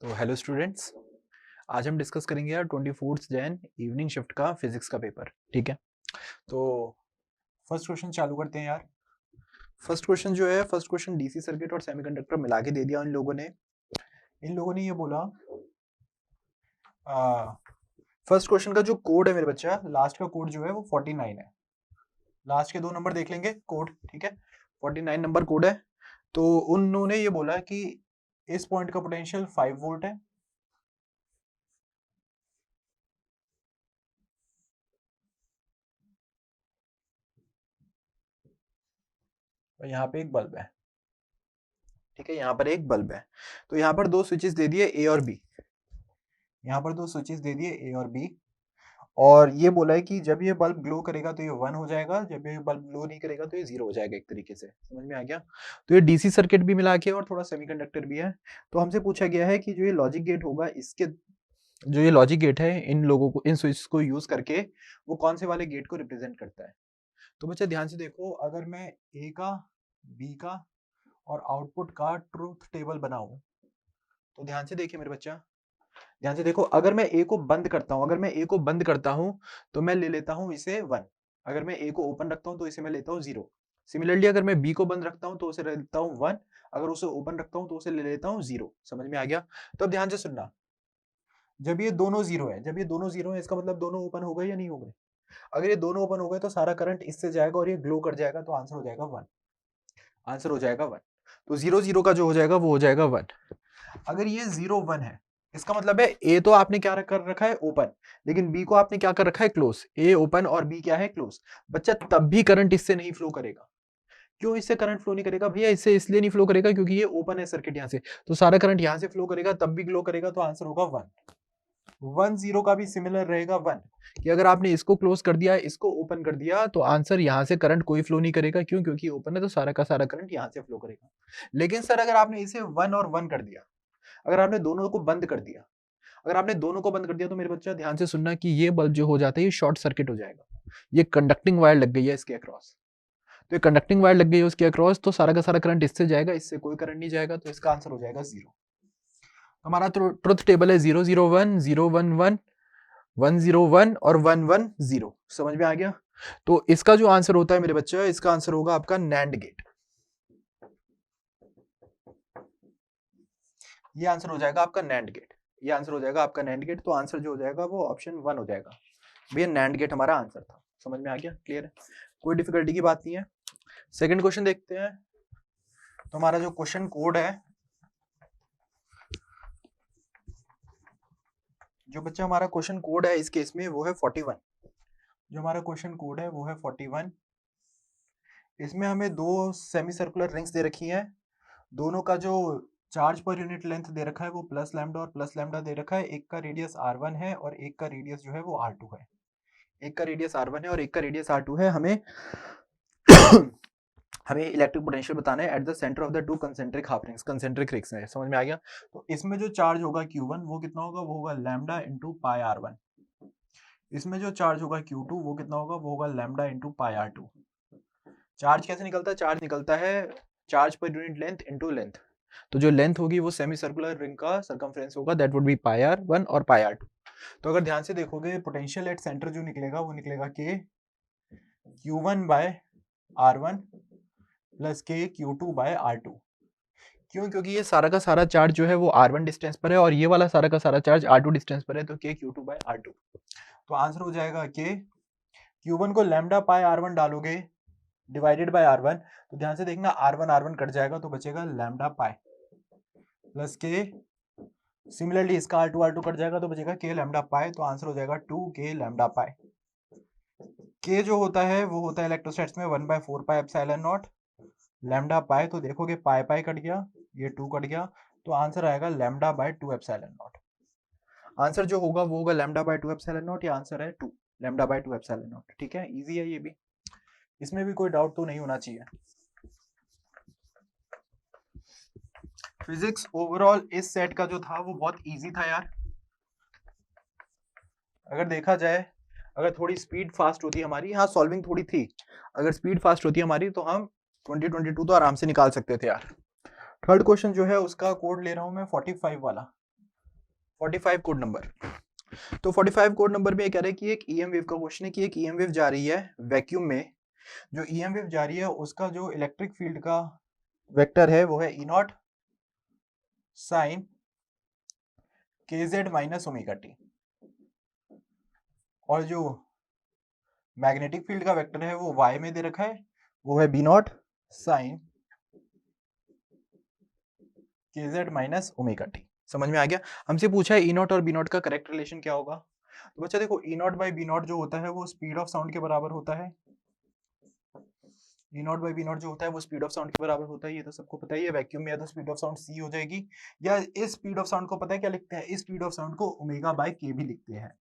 तो hello students, आज हम डिस्कस करेंगे यार 24 जैन इवनिंग शिफ्ट का फिजिक्स का पेपर। ठीक है, तो फर्स्ट क्वेश्चन चालू करते हैं यार। फर्स्ट क्वेश्चन डीसी सर्किट और सेमीकंडक्टर मिला के दे दिया इन लोगों ने ये बोला फर्स्ट क्वेश्चन का जो कोड है मेरे बच्चा, लास्ट का कोड जो है वो 49 है। लास्ट के दो नंबर देख लेंगे कोड, ठीक है। 49 नंबर कोड है। तो उन्होंने ये बोला कि इस पॉइंट का पोटेंशियल 5 वोल्ट है, और यहाँ पे एक बल्ब है। ठीक है, यहाँ पर एक बल्ब है। तो यहाँ पर दो स्विचेस दे दिए ए और बी। यहाँ पर दो स्विचेस दे दिए ए और बी, और ये बोला है कि जब ये बल्ब ग्लो करेगा तो ये 1 हो जाएगा, जब ये बल्ब ग्लो नहीं करेगा तो ये 0 हो जाएगा। एक तरीके से समझ में आ गया। तो ये डीसी सर्किट भी मिला के और थोड़ा सेमीकंडक्टर भी है। तो हमसे पूछा गया है कि जो ये लॉजिक गेट होगा, इसके जो ये लॉजिक गेट है, इन लोगों को, इन स्विच को यूज करके वो कौन से वाले गेट को रिप्रेजेंट करता है। तो बच्चा ध्यान से देखो, अगर मैं ए का, बी का और आउटपुट का ट्रूथ टेबल बनाऊं, तो ध्यान से देखिए मेरे बच्चा, ध्यान से देखो। अगर मैं ए को बंद करता हूं तो मैं ले लेता हूं इसे 1। अगर मैं ए को ओपन रखता हूं तो इसे मैं लेता हूं 0। सिमिलरली अगर मैं बी को बंद रखता हूं तो उसे ले लेता हूं 1। अगर उसे ओपन रखता हूं तो उसे ले लेता हूं 0। समझ में आ गया। तो अब ध्यान से सुनना, जब ये दोनों 0 है, इसका मतलब दोनों ओपन हो गए या नहीं हो गए। अगर ये दोनों ओपन हो गए तो सारा करंट इससे जाएगा और ये ग्लो कर जाएगा, तो आंसर हो जाएगा 1। तो 0 0 का जो हो जाएगा वो हो जाएगा 1। अगर ये 0 1 है, इसका मतलब है ए तो आपने क्या कर रखा है, ओपन, लेकिन बी को आपने क्या कर रखा है, क्लोज। ए ओपन और बी क्या है, क्लोज। बच्चा तब भी करंट इससे नहीं फ्लो करेगा। क्यों इससे करंट फ्लो नहीं करेगा भैया? इससे इसलिए नहीं फ्लो करेगा क्योंकि ये ओपन है सर्किट यहाँ से, तो सारा करंट यहाँ से फ्लो करेगा, तब भी ग्लो करेगा, तो आंसर होगा 1। 1 0 का भी सिमिलर रहेगा 1, कि अगर आपने इसको क्लोज कर दिया, इसको ओपन कर दिया, तो आंसर यहाँ से करंट कोई फ्लो नहीं करेगा। क्यों? क्योंकि ओपन है तो सारा का सारा करंट यहाँ से फ्लो करेगा। लेकिन सर अगर आपने इसे 1 और 1 कर दिया, अगर आपने दोनों को बंद कर दिया, तो मेरे बच्चा ध्यान से सुनना कि ये बल्ब जो हो जाता है ये शॉर्ट सर्किट हो जाएगा। ये कंडक्टिंग वायर लग गई है इसके अक्रॉस, तो ये कंडक्टिंग वायर लग गई है उसके अक्रॉस, तो सारा का सारा करंट इससे जाएगा, इससे कोई करंट नहीं जाएगा, तो इसका आंसर हो जाएगा 0। हमारा ट्रुथ टेबल है 0 0 1 0 1 1 1 0 1 और 1 1 0। समझ में आ गया। तो इसका जो आंसर होता है मेरे बच्चे, इसका आंसर होगा आपका नैंड गेट। ये आंसर हो जाएगा आपका नैंड गेट। तो आंसर जो हो जाएगा वो ऑप्शन 1 हो जाएगा। भैया नैंड गेट हमारा आंसर था। समझ में आ गया? क्लियर है, कोई डिफिकल्टी की बात नहीं है। सेकंड क्वेश्चन देखते हैं। तो हमारा जो क्वेश्चन कोड है, जो बच्चा हमारा क्वेश्चन कोड है इस केस में वो है 41। जो हमारा क्वेश्चन कोड है वो है 41। इसमें हमें दो सेमी सर्कुलर रिंग्स दे रखी हैं। दोनों का जो चार्ज पर यूनिट लेंथ दे रखा है वो प्लस लैम्डा और प्लस लैम्डा दे रखा है। एक का रेडियस r1 है और एक का रेडियस जो है वो r2 है। एक का रेडियस r1 है और एक का रेडियस r2 है। हमें हमें इलेक्ट्रिक पोटेंशियल बताना है at the centre of the two concentric rings है। समझ में आ गया। तो इसमें जो चार्ज होगा Q1 वो कितना होगा, वो होगा लैम्डा इंटू पाई r1। इसमें जो चार्ज होगा Q2 वो कितना होगा, वो होगा lambda into pi r2। Charge कैसे निकलता है? चार्ज निकलता है charge per unit length into length. तो जो लेंथ होगी वो सेमी सर्कुलर रिंग का सर्कमफ्रेंस होगा, that would B pi r1 और पाई r2। तो अगर ध्यान से देखोगे, पोटेंशियल एट सेंटर जो निकलेगा वो निकलेगा के Q1 बाय r1 प्लस के Q2 बाय r2। क्यों? क्योंकि ये सारा का सारा चार्ज जो है वो r1 डिस्टेंस पर है और ये वाला सारा का सारा चार्ज r2 डिस्टेंस पर है, तो के Q2 बाय r2। तो आंसर हो जाएगा के Q1 को लैम्डा पाई r1 डालोगे डिवाइडेड बाय r1, तो ध्यान से देखना r1 कट जाएगा तो बचेगा लैम्डा पाई प्लस के। सिमिलरली इसका r2 कट जाएगा तो बचेगा के लैम्डा पाई। तो आंसर हो जाएगा 2 के लैम्डा पाई। के जो होता है वो होता है इलेक्ट्रोस्टैटिक्स में 1/4 पाई एप्सिलॉन नॉट लैम्डा पाई। तो देखोगे पाई पाई कट गया, ये 2 कट गया, तो आंसर आएगा lambda by 2 epsilon not. Answer जो होगा वो होगा लैम्डा बाय 2 एप्सिलॉन नॉट। ये आंसर है 2 लैम्डा बाय 2 एप्सिलॉन नॉट। ठीक है, इजी है ये भी, इसमें भी कोई डाउट तो नहीं होना चाहिए। फिजिक्स ओवरऑल इस सेट का जो था वो बहुत इजी था यार। अगर देखा जाए, अगर थोड़ी स्पीड फास्ट होती हमारी, हाँ सॉल्विंग थोड़ी थी, अगर स्पीड फास्ट होती हमारी तो हम 2022 तो आराम से निकाल सकते थे यार। थर्ड क्वेश्चन जो है उसका कोड ले रहा हूं मैं 45 वाला। 45 कोड नंबर। तो 45 कोड नंबर में ये कह रहा है कि एक ईएम वेव का क्वेश्चन है कि एक ईएम वेव जा रही है वैक्यूम में, जो ईएम वेव जा रही है उसका जो इलेक्ट्रिक फील्ड का वेक्टर है वो है ई नॉट साइन के जेड माइनस ओमेगा टी, और जो मैग्नेटिक फील्ड का वेक्टर है वो y में दे रखा है, वो है बी नॉट साइन के जेड माइनस ओमेगा टी। समझ में आ गया? हमसे पूछा है ई नॉट और बी नॉट का करेक्ट रिलेशन क्या होगा। तो बच्चा देखो, ई नॉट बाई बी नॉट जो होता है वो स्पीड ऑफ साउंड के बराबर होता है। ई नॉट बाई बी नॉट जो होता है वो स्पीड ऑफ साउंड के बराबर होता है, ये तो सबको पता ही है। वैक्यूम में या तो स्पीड ऑफ साउंड सी हो जाएगी, या इस स्पीड ऑफ साउंड को पता है क्या लिखते हैं, इस स्पीड ऑफ साउंड को ओमेगा बाय के भी लिखते हैं।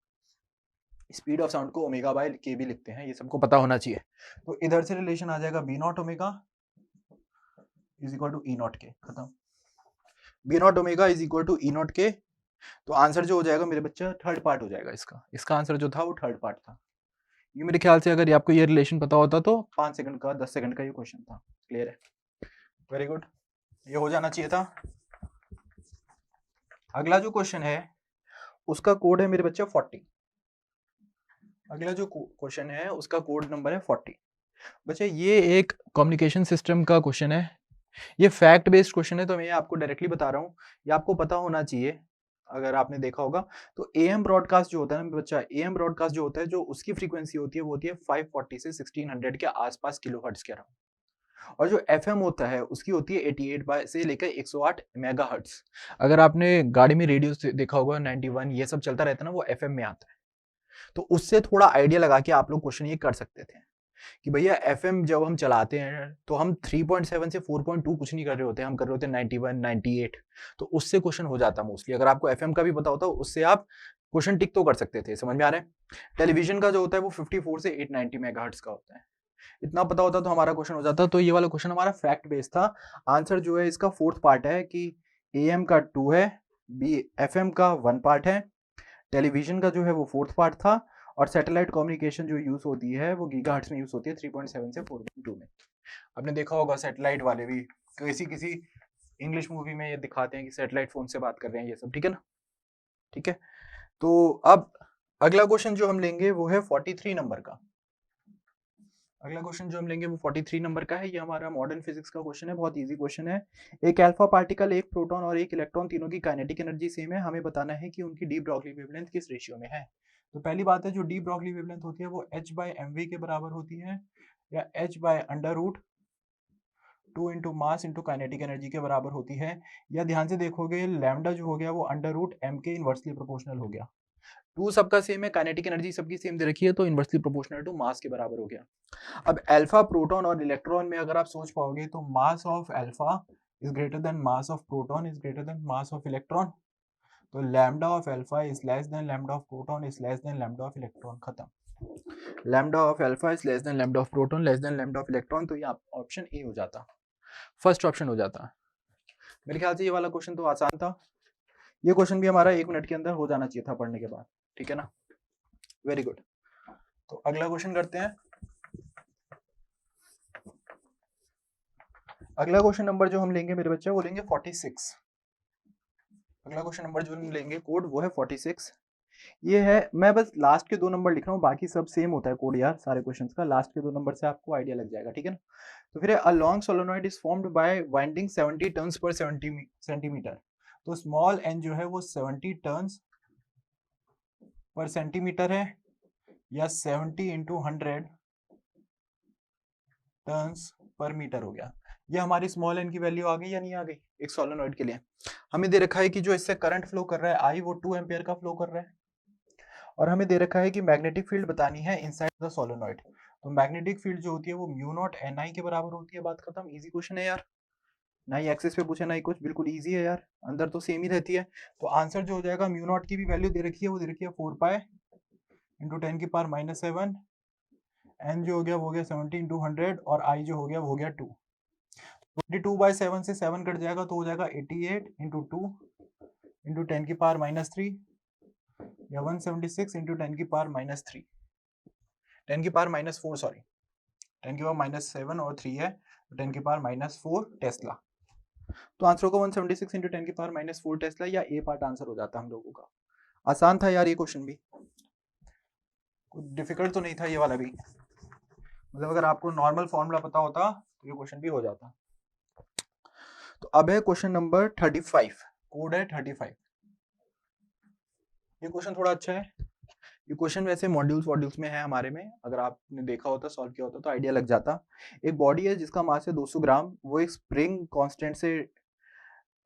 स्पीड ऑफ साउंड को ओमेगा बाय के भी लिखते हैं, ये सबको पता होना चाहिए। तो इधर से रिलेशन आ जाएगा B not omega is equal to E not K, खत्म। B not omega is equal to E not K. तो आंसर जो हो जाएगा मेरे बच्चा थर्ड पार्ट हो जाएगा इसका आंसर जो था वो थर्ड पार्ट था। ये मेरे ख्याल से अगर आपको ये रिलेशन पता होता तो 5 सेकंड का 10 सेकंड का ये क्वेश्चन था। क्लियर है? वेरी गुड, ये हो जाना चाहिए था। अगला जो क्वेश्चन है उसका कोड है मेरे बच्चे 40। अगला जो क्वेश्चन है उसका कोड नंबर है 40। बच्चे ये एक कम्युनिकेशन सिस्टम का क्वेश्चन है, ये फैक्ट बेस्ड क्वेश्चन है, तो मैं आपको डायरेक्टली बता रहा हूँ, ये आपको पता होना चाहिए अगर आपने देखा होगा। तो एएम ब्रॉडकास्ट जो होता है ना बच्चा, एएम ब्रॉडकास्ट जो होता है, जो उसकी फ्रीक्वेंसी होती है वो होती है 540 से 1600 के आसपास किलोहर्ट्ज के अराउंड, और जो एफएम होता है उसकी होती है 88 से लेकर 108 मेगाहर्ट्ज। अगर आपने गाड़ी में रेडियो देखा होगा 91 ये सब चलता रहता है ना, वो एफएम में आता है। तो उससे थोड़ा आइडिया लगा के आप लोग क्वेश्चन ये कर सकते थे कि भैया एफएम जब हम चलाते हैं तो हम 3.7 से 4.2 कुछ नहीं कर रहे होते, हम कर रहे होते हैं 91 98। तो उससे क्वेश्चन हो जाता मोस्टली। अगर आपको एफएम का भी पता होता उससे आप क्वेश्चन टिक तो कर सकते थे। समझ में आ रहा है? टेलीविजन का जो होता है वो 54 से 890 मेगाहर्ट्ज का होता है। इतना पता होता तो हमारा क्वेश्चन हो जाता। तो ये वाला क्वेश्चन हमारा फैक्ट बेस्ड था। आंसर जो है इसका फोर्थ पार्ट है कि एएम का 2 है, बी एफएम का 1 पार्ट है, टेलीविजन का जो है वो फोर्थ पार्ट था, और सैटेलाइट कम्युनिकेशन जो यूज होती है वो गीगाहर्ट्ज में यूज होती है 3.7 से 4.2 में। आपने देखा होगा सैटेलाइट वाले भी किसी इंग्लिश मूवी में ये दिखाते हैं कि सैटेलाइट फोन से बात कर रहे हैं, ये सब ठीक है ना? ठीक है, तो अब अगला क्वेश्चन जो हम लेंगे वो है 43 नंबर का। अगला क्वेश्चन जो हम लेंगे वो 43 नंबर का है। ये हमारा मॉडर्न फिजिक्स का क्वेश्चन है, बहुत इजी क्वेश्चन है। एक अल्फा पार्टिकल, एक प्रोटॉन और एक इलेक्ट्रॉन, तीनों की काइनेटिक एनर्जी सेम है। हमें बताना है कि उनकी डी ब्रॉगली वेवलेंथ किस रेशियो में है। तो पहली बात है, जो डी ब्रॉगली वेवलेंथ होती है वो h बाय mv के बराबर होती है, या h by under root 2 into mass into kinetic energy के बराबर होती है। या ध्यान से देखोगे लैम्डा जो हो गया वो अंडर रूट m के इनवर्सली प्रोपोर्शनल हो गया। 2 सबका सेम है, काइनेटिक एनर्जी सबकी सेम दे रखी है, तो इनवर्सली प्रोपोर्शनल टू मास के बराबर हो गया। अब अल्फा, प्रोटॉन और इलेक्ट्रॉन में अगर आप सोच पाओगे तो mass of alpha is greater than mass of proton is greater than mass of electron. तो lambda of alpha is less than lambda of proton is less than lambda of electron, खत्म। Lambda of alpha is less than lambda of proton less than lambda of electron. तो ये option A हो जाता, first option हो जाता। मेरे ख्याल से ये वाला क्वेश्चन तो आसान था। ये क्वेश्चन भी हमारा 1 मिनट के अंदर हो जाना चाहिए था पढ़ने के बाद, ठीक है ना? Very good. तो अगला क्वेश्चन करते हैं। अगला क्वेश्चन नंबर जो हम लेंगे मेरे बच्चे वो लेंगे 46। अगला क्वेश्चन नंबर जो हम लेंगे कोड वो है 46। ये है, मैं बस लास्ट के 2 नंबर लिख रहा हूँ, बाकी सब सेम होता है कोड यार सारे क्वेश्चंस का। लास्ट के 2 नंबर से आपको आइडिया लग जाएगा, ठीक है ना? तो फिर a long solenoid is formed by winding 70 turns per centimetre. तो स्मॉल एन जो है वो 70 टर्न्स पर सेंटीमीटर है, या 70 इंटू 100 टर्न्स पर मीटर हो गया। ये हमारी स्मॉल एन की वैल्यू आ गई या नहीं आ गई एक सोलेनॉइड के लिए? हमें दे रखा है कि जो इससे करंट फ्लो कर रहा है आई वो 2 एम्पियर का फ्लो कर रहा है, और हमें दे रखा है कि मैग्नेटिक फील्ड बतानी है इनसाइड द सोलेनॉइड। तो मैग्नेटिक फील्ड जो होती है वो म्यू नॉट एन आई के बराबर होती है। बात खत्म, इजी क्वेश्चन है यार, ना ही एक्सेस पे पूछे ना ही कुछ, बिल्कुल इजी है यार, अंदर तो सेम ही रहती है। तो आंसर जो हो जाएगा, म्यू नॉट की भी वैल्यू दे रखी है, वो दे रखी है 4 पाई इंटू 10 की पावर -7, एन जो हो गया वो हो गया 70 इंटू 100, और आई जो हो गया वो हो गया 2। 22/7 से 7 कट जाएगा तो हो जाएगा 88 इंटू 2 इंटू 10 की पावर -3, या 176 इंटू 10 की पावर -3, 10 की पावर -4 सॉरी, 10 की पावर -7 और 3 है, तो 10 की पावर -4 टेस्ला। तो आंसर होगा 176 इंटू 10 की पावर -4 टेस्ला, या ए पार्ट आंसर हो जाता हम लोगों का। आसान था यार ये क्वेश्चन भी, कुछ डिफिकल्ट तो नहीं था ये वाला भी, मतलब अगर आपको नॉर्मल फॉर्मूला पता होता तो ये क्वेश्चन भी हो जाता। तो अब है क्वेश्चन नंबर 35, कोड है 35। ये क्वेश्चन थोड़ा अच्छा है, ये क्वेश्चन वैसे मॉड्यूल्स में है हमारे में, अगर आपने देखा होता सॉल्व किया होता तो आइडिया लग जाता। एक बॉडी है जिसका मास है 200 ग्राम, वो एक स्प्रिंग कांस्टेंट से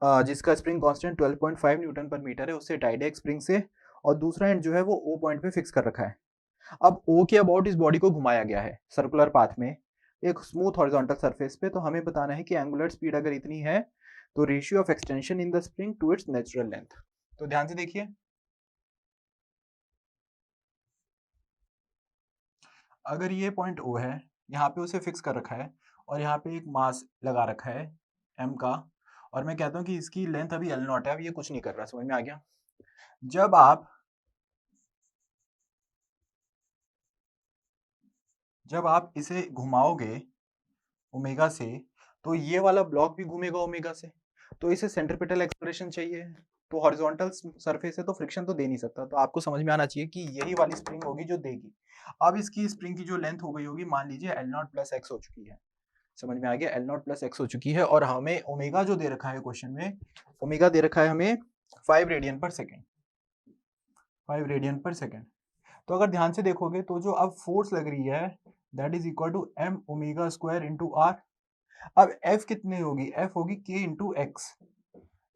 जिसका स्प्रिंग कांस्टेंट 12.5 न्यूटन पर मीटर है, उससे टाइड है एक स्प्रिंग से, और दूसरा एंड जो है वो O पॉइंट पे फिक्स कर रखा है। अब O के अबाउट इस बॉडी को घुमाया गया है सर्कुलर पाथ में एक स्मूथ हॉरिजॉन्टल सरफेस पे। तो हमें बताना है कि एंगुलर स्पीड अगर इतनी है तो ratio of extension in the spring to its natural length. तो ध्यान से देखिए, अगर ये पॉइंट O है, यहाँ पे उसे फिक्स कर रखा है, और यहाँ पे एक मास लगा रखा है m का, और मैं कहता हूँ कि इसकी लेंथ अभी L0 है, अब ये कुछ नहीं कर रहा, समझ में आ गया। जब आप इसे घुमाओगे ओमेगा से, तो ये वाला ब्लॉक भी घूमेगा ओमेगा से, तो इसे सेंट्रीपिटल एक्सेलरेशन चाहिए। तो हॉरिजॉन्टल सरफेस है तो फ्रिक्शन तो दे नहीं सकता, तो आपको समझ में आना चाहिए कि यही वाली स्प्रिंग होगी जो देगी। अब इसकी स्प्रिंग की जो लेंथ हो गई होगी, मान लीजिए L0 प्लस एक्स हो चुकी है, समझ में आ गया, L0 प्लस एक्स हो चुकी है, और हमें ओमेगा जो दे रखा है क्वेश्चन में, ओमेगा दे रखा है हमें 5 रेडियन पर सेकेंड, 5 रेडियन पर सेकेंड। तो अगर ध्यान से देखोगे तो जो अब फोर्स लग रही है that is equal to m omega square into R. अब F कितनी होगी, F होगी k into x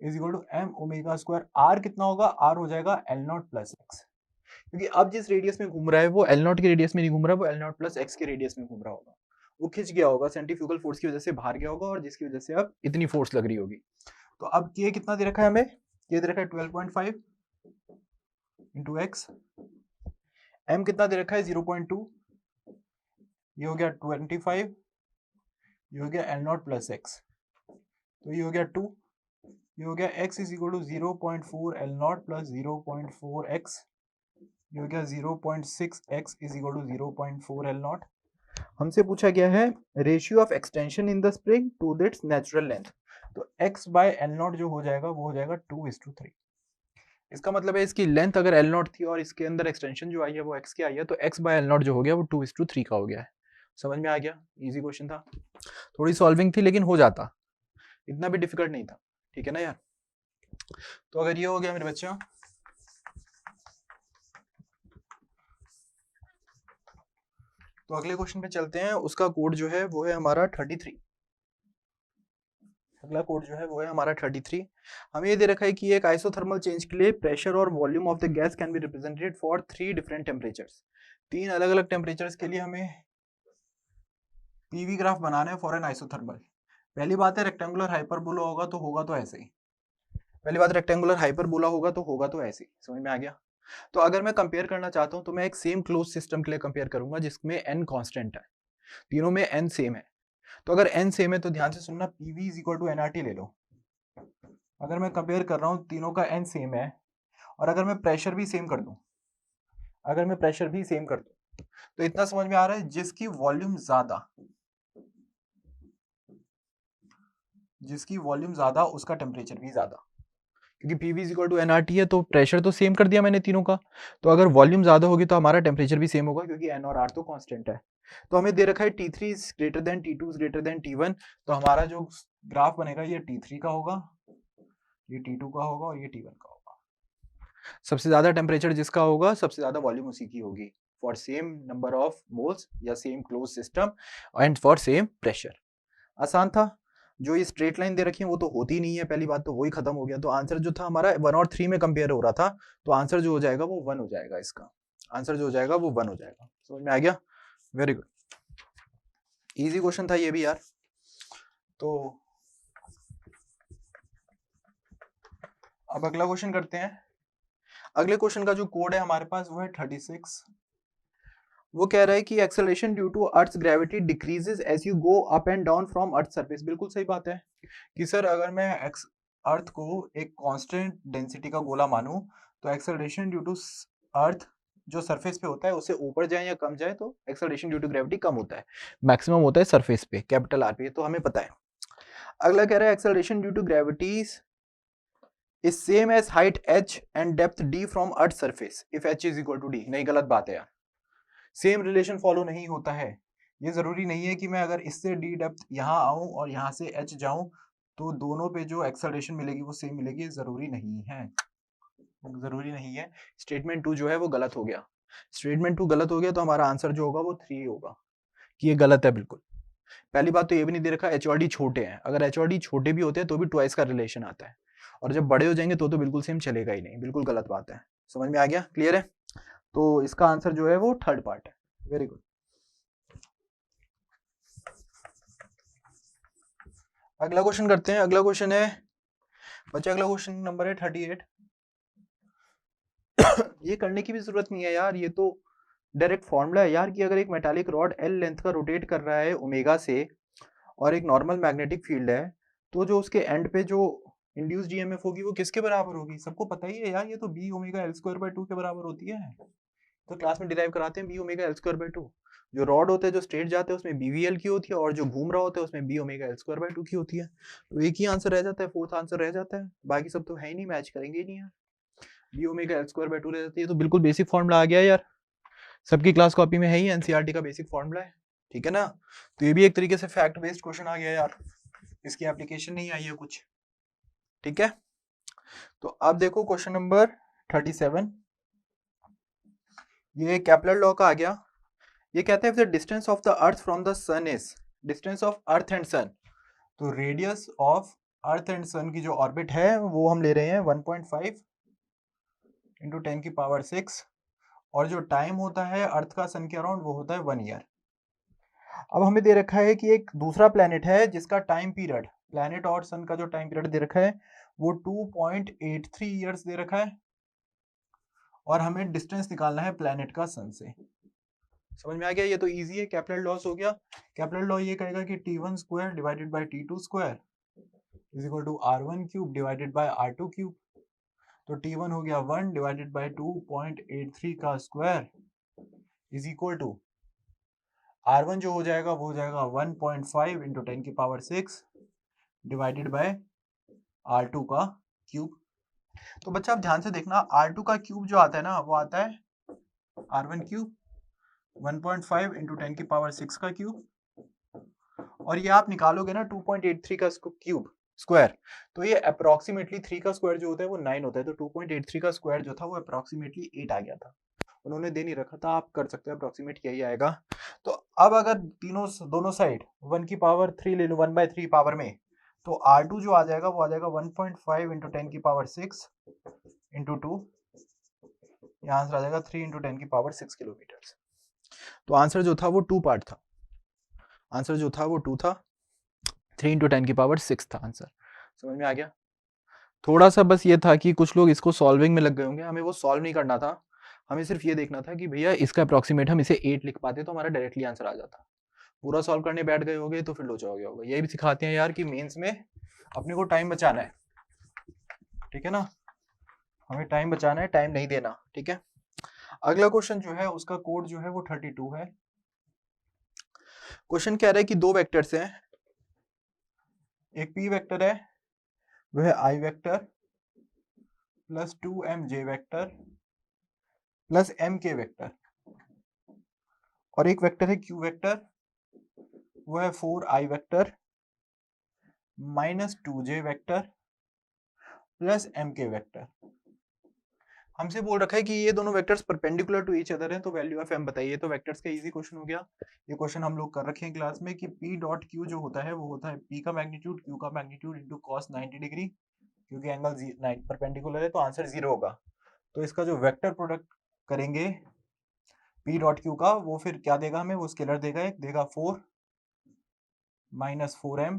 is equal to m omega square. R कितना होगा, R हो जाएगा L0 प्लस एक्स, क्योंकि अब जिस रेडियस में घूम रहा है वो L0 के रेडियस में नहीं घूम रहा, वो L0 प्लस एक्स के रेडियस में घूम रहा होगा। वो खिंच गया होगा, सेंट्रीफ्यूगल फोर्स की वजह से बाहर गया होगा, और जिसकी वजह से अब इतनी फोर्स लग रही होगी। तो अब k कितना दे रखा है हमें, k दे रखा है 12.5 इंटू एक्स, m कितना दे रखा है 0.2, ये हो गया 25, ये हो गया L0 प्लस एक्स, तो ये हो गया 2, ये हो गया x is equal to 0.4 L0 plus 0.4 x, ये हो गया 0.6 x is equal to 0.4 L0। हमसे पूछा गया है ratio of extension in the spring to its natural length, तो x बाय L0 जो हो जाएगा वो हो जाएगा 2:3। इसका मतलब है इसकी लेंथ अगर L0 थी और इसके अंदर एक्सटेंशन जो आई है वो x की आई है, तो x बाय L0 जो हो गया वो 2:3 का हो गया है। समझ में आ गया, इजी क्वेश्चन था, थोड़ी सॉल्विंग थी लेकिन हो जाता, इतना भी डिफिकल्ट नहीं था, ठीक है ना यार। तो अगर ये हो गया मेरे बच्चों, तो अगले क्वेश्चन पे चलते हैं। उसका कोड जो है वो है हमारा 33। अगला कोड जो है वो है हमारा 33। हमें ये दे रखा है कि एक आइसोथर्मल चेंज के लिए प्रेशर और volume of the gas can be represented for 3 different temperatures. 3 अलग अलग टेम्परेचर्स के लिए हमें पीवी ग्राफ बनाना है फॉर एन आइसोथर्मल। पहली बात है रेक्टेंगुलर हाइपरबोला होगा तो ऐसे ही, पहली बात रेक्टेंगुलर हाइपरबोला होगा तो ऐसे ही, समझ में आ गया। तो अगर मैं कंपेयर करना चाहता हूं तो मैं एक सेम क्लोज सिस्टम के लिए कंपेयर करूंगा जिसमें n कांस्टेंट है, तीनों में n सेम है। तो अगर n सेम है तो ध्यान से सुनना, PV is equal to nRT ले लो। अगर मैं कंपेयर कर रहा हूं तीनों का n सेम है, और अगर मैं प्रेशर भी सेम कर दूं, तो इतना समझ में आ रहा है जिसकी वॉल्यूम ज्यादा उसका टेम्परेचर भी ज्यादा, क्योंकि PV is equal to nRT है, तो प्रेशर तो सेम कर दिया मैंने तीनों का, तो अगर वॉल्यूम ज्यादा होगी तो हमारा टेम्परेचर भी सेम होगा, क्योंकि n और r तो कांस्टेंट है। तो हमें दे रखा है T3 is greater then T2 is greater then T1, तो हमारा जो ग्राफ बनेगा ये T3 का होगा, ये T2 का होगा, और ये T1 का होगा। सबसे ज्यादा टेम्परेचर जिसका होगा सबसे ज्यादा वॉल्यूम उसी की होगी, for same number of moles या same close system and for same pressure. आसान था। जो ये स्ट्रेट लाइन दे रखी है वो तो होती नहीं है, पहली बात तो वही खत्म हो गया। तो आंसर जो था हमारा 1 और 3 में कंपेयर हो रहा था, तो आंसर जो हो जाएगा वो 1 हो जाएगा, इसका आंसर जो हो जाएगा वो 1 हो जाएगा। समझ में आ गया, वेरी गुड, इजी क्वेश्चन था ये भी यार। तो अब अगला क्वेश्चन करते हैं। अगले क्वेश्चन का जो कोड है हमारे पास वो है 36। वो कह रहा है कि acceleration due to earth's gravity decreases as you go up and down from earth surface. बिल्कुल सही बात है कि सर अगर मैं अर्थ को एक कांस्टेंट डेंसिटी का गोला मानूं, तो एक्सेलरेशन ड्यू टू अर्थ जो सरफेस पे होता है उससे ऊपर जाए या कम जाए तो एक्सेलरेशन ड्यू टू ग्रेविटी कम होता है, मैक्सिमम होता है सरफेस पे, कैपिटल आर पे, तो हमें पता है। अगला कह रहा है acceleration due to gravity is same as height h and depth d from earth surface if h is equal to d। नहीं, गलत बात है यार, सेम रिलेशन फॉलो नहीं होता है। ये जरूरी नहीं है कि मैं अगर इससे d डेप्थ यहाँ आऊं और यहाँ से h जाऊं तो दोनों पे जो एक्सेलरेशन मिलेगी वो सेम मिलेगी, जरूरी नहीं है, जरूरी नहीं है। स्टेटमेंट 2 जो है वो गलत हो गया, स्टेटमेंट 2 गलत हो गया तो हमारा आंसर जो होगा वो 3 होगा, कि ये गलत है बिल्कुल। पहली बात तो ये भी नहीं दे रखा एच और डी छोटे हैं, अगर एच और डी छोटे भी होते हैं तो भी ट्वाइस का रिलेशन आता है, और जब बड़े हो जाएंगे तो बिल्कुल सेम चलेगा ही नहीं, बिल्कुल गलत बात है। समझ में आ गया, क्लियर है? तो इसका आंसर जो है वो थर्ड पार्ट है। Very good. अगला क्वेश्चन करते हैं। अगला क्वेश्चन है बच्चे, अगला क्वेश्चन नंबर है 38। ये करने की भी जरूरत नहीं है यार, ये तो डायरेक्ट फॉर्मूला है यार कि अगर एक मेटालिक रॉड एल लेंथ का रोटेट कर रहा है ओमेगा से और एक नॉर्मल मैग्नेटिक फील्ड है, तो जो उसके एंड पे जो इंड्यूस्ड ईएमएफ होगी वो किसके बराबर होगी? सबको पता ही है यार, ये तो B omega L square by 2 के बराबर होती है। तो क्लास में डिराइव कराते हैं B omega L square by 2। जो रॉड होते हैं जो स्ट्रेट जाते हैं उसमें बीवीएल की होती है, और जो घूम रहा होता है उसमें B omega L square by 2 की होती है। तो एक ही आंसर रह जाता है, फोर्थ आंसर रह जाता है, बाकी सब तो है ही नहीं, मैच करेंगे ही नहीं यार। B omega L square by 2 रह जाती है, तो बिल्कुल बेसिक फॉर्मूला आ गया यार, सबकी क्लास कॉपी में है ही, एनसीईआरटी का बेसिक फॉर्मूला है, ठीक है ना? तो ये भी एक तरीके से फैक्ट बेस्ड क्वेश्चन आ गया यार, इसकी एप्लीकेशन नहीं आई है कुछ, ठीक है? तो अब देखो क्वेश्चन नंबर 37, ये केपलर लॉ का आ गया। ये कहते हैं if the distance of the earth from the sun is distance of earth and sun, तो रेडियस ऑफ अर्थ एंड सन की जो ऑर्बिट है वो हम ले रहे हैं 1.5 इंटू 10 की पावर 6, और जो टाइम होता है अर्थ का सन के अराउंड वो होता है 1 ईयर। अब हमें दे रखा है कि एक दूसरा प्लेनेट है जिसका टाइम पीरियड, प्लेनेट और सन का जो टाइम पीरियड दे रखा है वो 2.83 ईयर्स दे रखा है, और हमें डिस्टेंस निकालना है प्लेनेट का सन से। समझ में आ गया? ये तो इजी है, केपलर लॉस हो गया। केपलर लॉ ये कहेगा कि t1 square divided by t2 square is equal to r1 cube divided by r2 cube. तो t1 हो गया 1 डिवाइडेड बाय 2.83 का square is equal to r1 जो हो जाएगा वो हो जाएगा 1.5 इंटू 10 की पावर 6 डिवाइडेड बाय r2 का क्यूब। तो बच्चा आप ध्यान से देखना, r2 का क्यूब जो आता है ना वो आता है r1 क्यूब 1.5 इंटू 10 की पावर 6 का क्यूब, और ये आप निकालोगे ना 2.83 का क्यूब स्क्वायर, तो ये अप्रोक्सीमेटली 3 का स्क्वायर जो होता है वो 9 होता है, तो 2.83 का स्क्वायर जो था वो अप्रोक्सीमेटली 8 आ गया था। उन्होंने दे नहीं रखा था, आप कर सकते हो अप्रोक्सीमेट यही आएगा। तो अब अगर दोनों साइड 1 की पावर 3 ले लो 1/3 पावर में, तो R2 जो आ जाएगा वो आ जाएगा 1.5 इंटू 10 की पावर 6 इंटू 2, यहाँ आंसर आ जाएगा 3 इंटू 10 की पावर 6 किलोमीटर। तो आंसर जो था वो 2 पार्ट था, आंसर जो था वो 2 था, 3 इंटू 10 की पावर 6 था आंसर। समझ में आ गया? थोड़ा सा बस ये था कि कुछ लोग इसको सॉल्विंग में लग गए होंगे, हमें वो सॉल्व नहीं करना था, हमें सिर्फ ये देखना था कि भैया इसका अप्रोक्सीमेट हम इसे 8 लिख पाते तो हमारा डायरेक्टली आंसर आ जाता। पूरा सॉल्व करने बैठ गए होगे तो फिर लोचा हो गया होगा। ये भी सिखाते हैं यार कि मेंस में अपने को टाइम बचाना है, ठीक है ना? हमें टाइम बचाना है, टाइम नहीं देना, ठीक है? अगला क्वेश्चन जो है उसका कोड जो है वो 32 है। क्वेश्चन कह रहा है कि दो वेक्टर्स हैं, एक p वेक्टर है वह i vector plus 2mj vector plus mk vector, और एक वेक्टर है q वेक्टर वो है 4i vector minus 2j vector plus mk vector. हमसे बोल रखा है कि ये दोनों vectors perpendicular to each other हैं, तो वैल्यू ऑफ m बताइए। तो वेक्टर्स का इजी क्वेश्चन हो गया, ये क्वेश्चन हम लोग कर रखे हैं क्लास में कि p डॉट q जो होता है वो होता है p का मैग्नीट्यूड q का मैग्नीट्यूड इनटू cos 90 डिग्री, क्योंकि एंगल परपेंडिकुलर है तो आंसर 0 होगा। तो इसका जो वेक्टर प्रोडक्ट करेंगे p डॉट q का वो फिर क्या देगा हमें, वो स्केलर देगा, एक देगा 4 minus 4m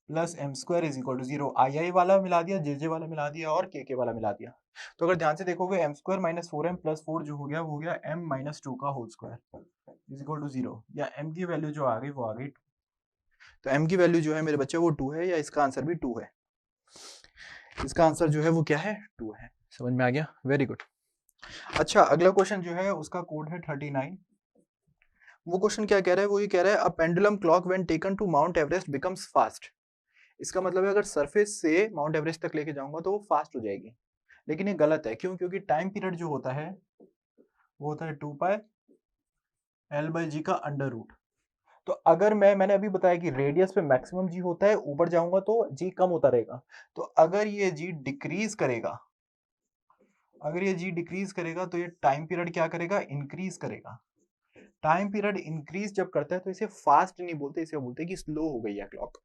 plus M square is equal to 0। I वाला मिला दिया, जे वाला मिला दिया और के वाला मिला दिया। तो अगर ध्यान से देखोगे M square minus 4m plus 4 जो हो गया वो हो गया m माइनस 2 का whole square is equal to 0, या m की वैल्यू जो आ गई वो आ गई 2। तो m की वैल्यू जो है मेरे बच्चे वो 2 है, या इसका आंसर भी 2 है, इसका आंसर जो है वो क्या है 2 है। समझ में आ गया? Very good. अच्छा, अगला क्वेश्चन जो है उसका कोड है 39। वो क्वेश्चन क्या कह रहा है, वो ये कह रहा है a pendulum clock when taken to Mount Everest becomes fast. इसका मतलब है अगर सरफेस से माउंट एवरेस्ट तक लेके जाऊंगा तो वो फास्ट हो जाएगी, लेकिन ये गलत है। क्यों? क्योंकि टाइम पीरियड जो होता है वो होता है 2 पाई एल बाई जी का अंडर रूट। तो अगर मैंने अभी बताया कि रेडियस पे मैक्सिमम जी होता है, ऊपर जाऊंगा तो जी कम होता रहेगा। तो अगर ये जी डिक्रीज करेगा, अगर ये जी डिक्रीज करेगा तो ये टाइम पीरियड क्या करेगा, इंक्रीज करेगा। टाइम पीरियड इंक्रीज जब करता है तो इसे फास्ट नहीं बोलते, इसे बोलते हैं कि स्लो हो गई है क्लॉक।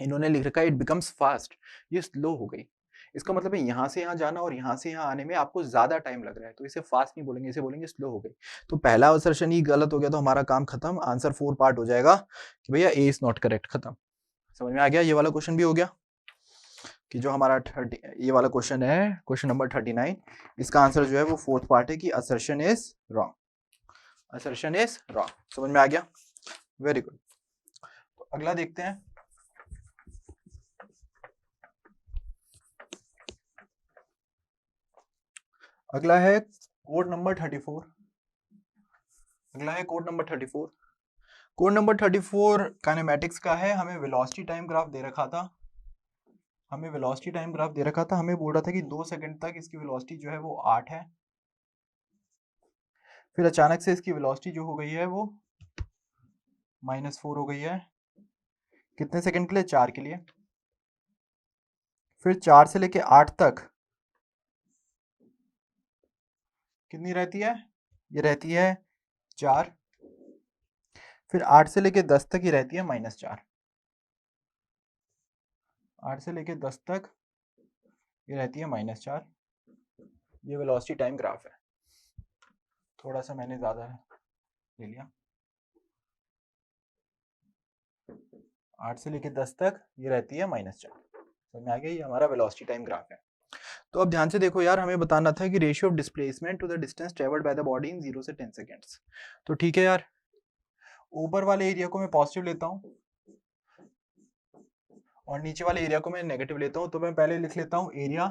इन्होंने लिख रखा है इट बिकम्स फास्ट, ये स्लो हो गई। इसका मतलब है यहाँ से यहाँ जाना और यहाँ से यहाँ आने में आपको ज्यादा टाइम लग रहा है, तो इसे फास्ट नहीं बोलेंगे, इसे बोलेंगे स्लो हो गई। तो पहला असर्शन ही गलत हो गया, तो हमारा काम खत्म। आंसर 4 पार्ट हो जाएगा कि भैया ए इज नॉट करेक्ट, खत्म। समझ में आ गया? ये वाला क्वेश्चन भी हो गया कि जो हमारा 30, ये वाला क्वेश्चन है क्वेश्चन नंबर 39, इसका आंसर जो है वो 4th पार्ट है कि assertion is wrong, assertion is wrong. समझ में आ गया? Very good. तो अगला देखते हैं। अगला है कोड नंबर 34। अगला है code number 34। Code number 34 kinematics का है। हमें वेलोसिटी टाइम ग्राफ दे रखा था, हमें वेलोसिटी टाइम ग्राफ दे रखा था। हमें बोल रहा था कि 2 सेकंड तक इसकी वेलोसिटी जो है वो 8 है, फिर अचानक से इसकी वेलोसिटी जो हो गई है वो -4 हो गई है। कितने सेकंड के लिए? 4 के लिए। फिर 4 से लेके 8 तक कितनी रहती है? ये रहती है 4। फिर 8 से लेके 10 तक ही रहती है -4। 8 से लेके 10 तक ये रहती है -4। ये वेलोसिटी टाइम ग्राफ है। थोड़ा सा मैंने ज्यादा ले लिया। 8 से लेके 10 तक ये रहती है -4। समझ में आ गया? ये हमारा वेलोसिटी टाइम ग्राफ है। तो अब ध्यान से देखो यार, हमें बताना था कि ratio of displacement to the distance travelled by the body in 0 से 10 सेकेंड्स। तो ठीक है यार, ऊपर वाले एरिया को मैं पॉजिटिव लेता हूँ और नीचे वाले एरिया को मैं नेगेटिव लेता हूँ। तो मैं पहले लिख लेता हूँ एरिया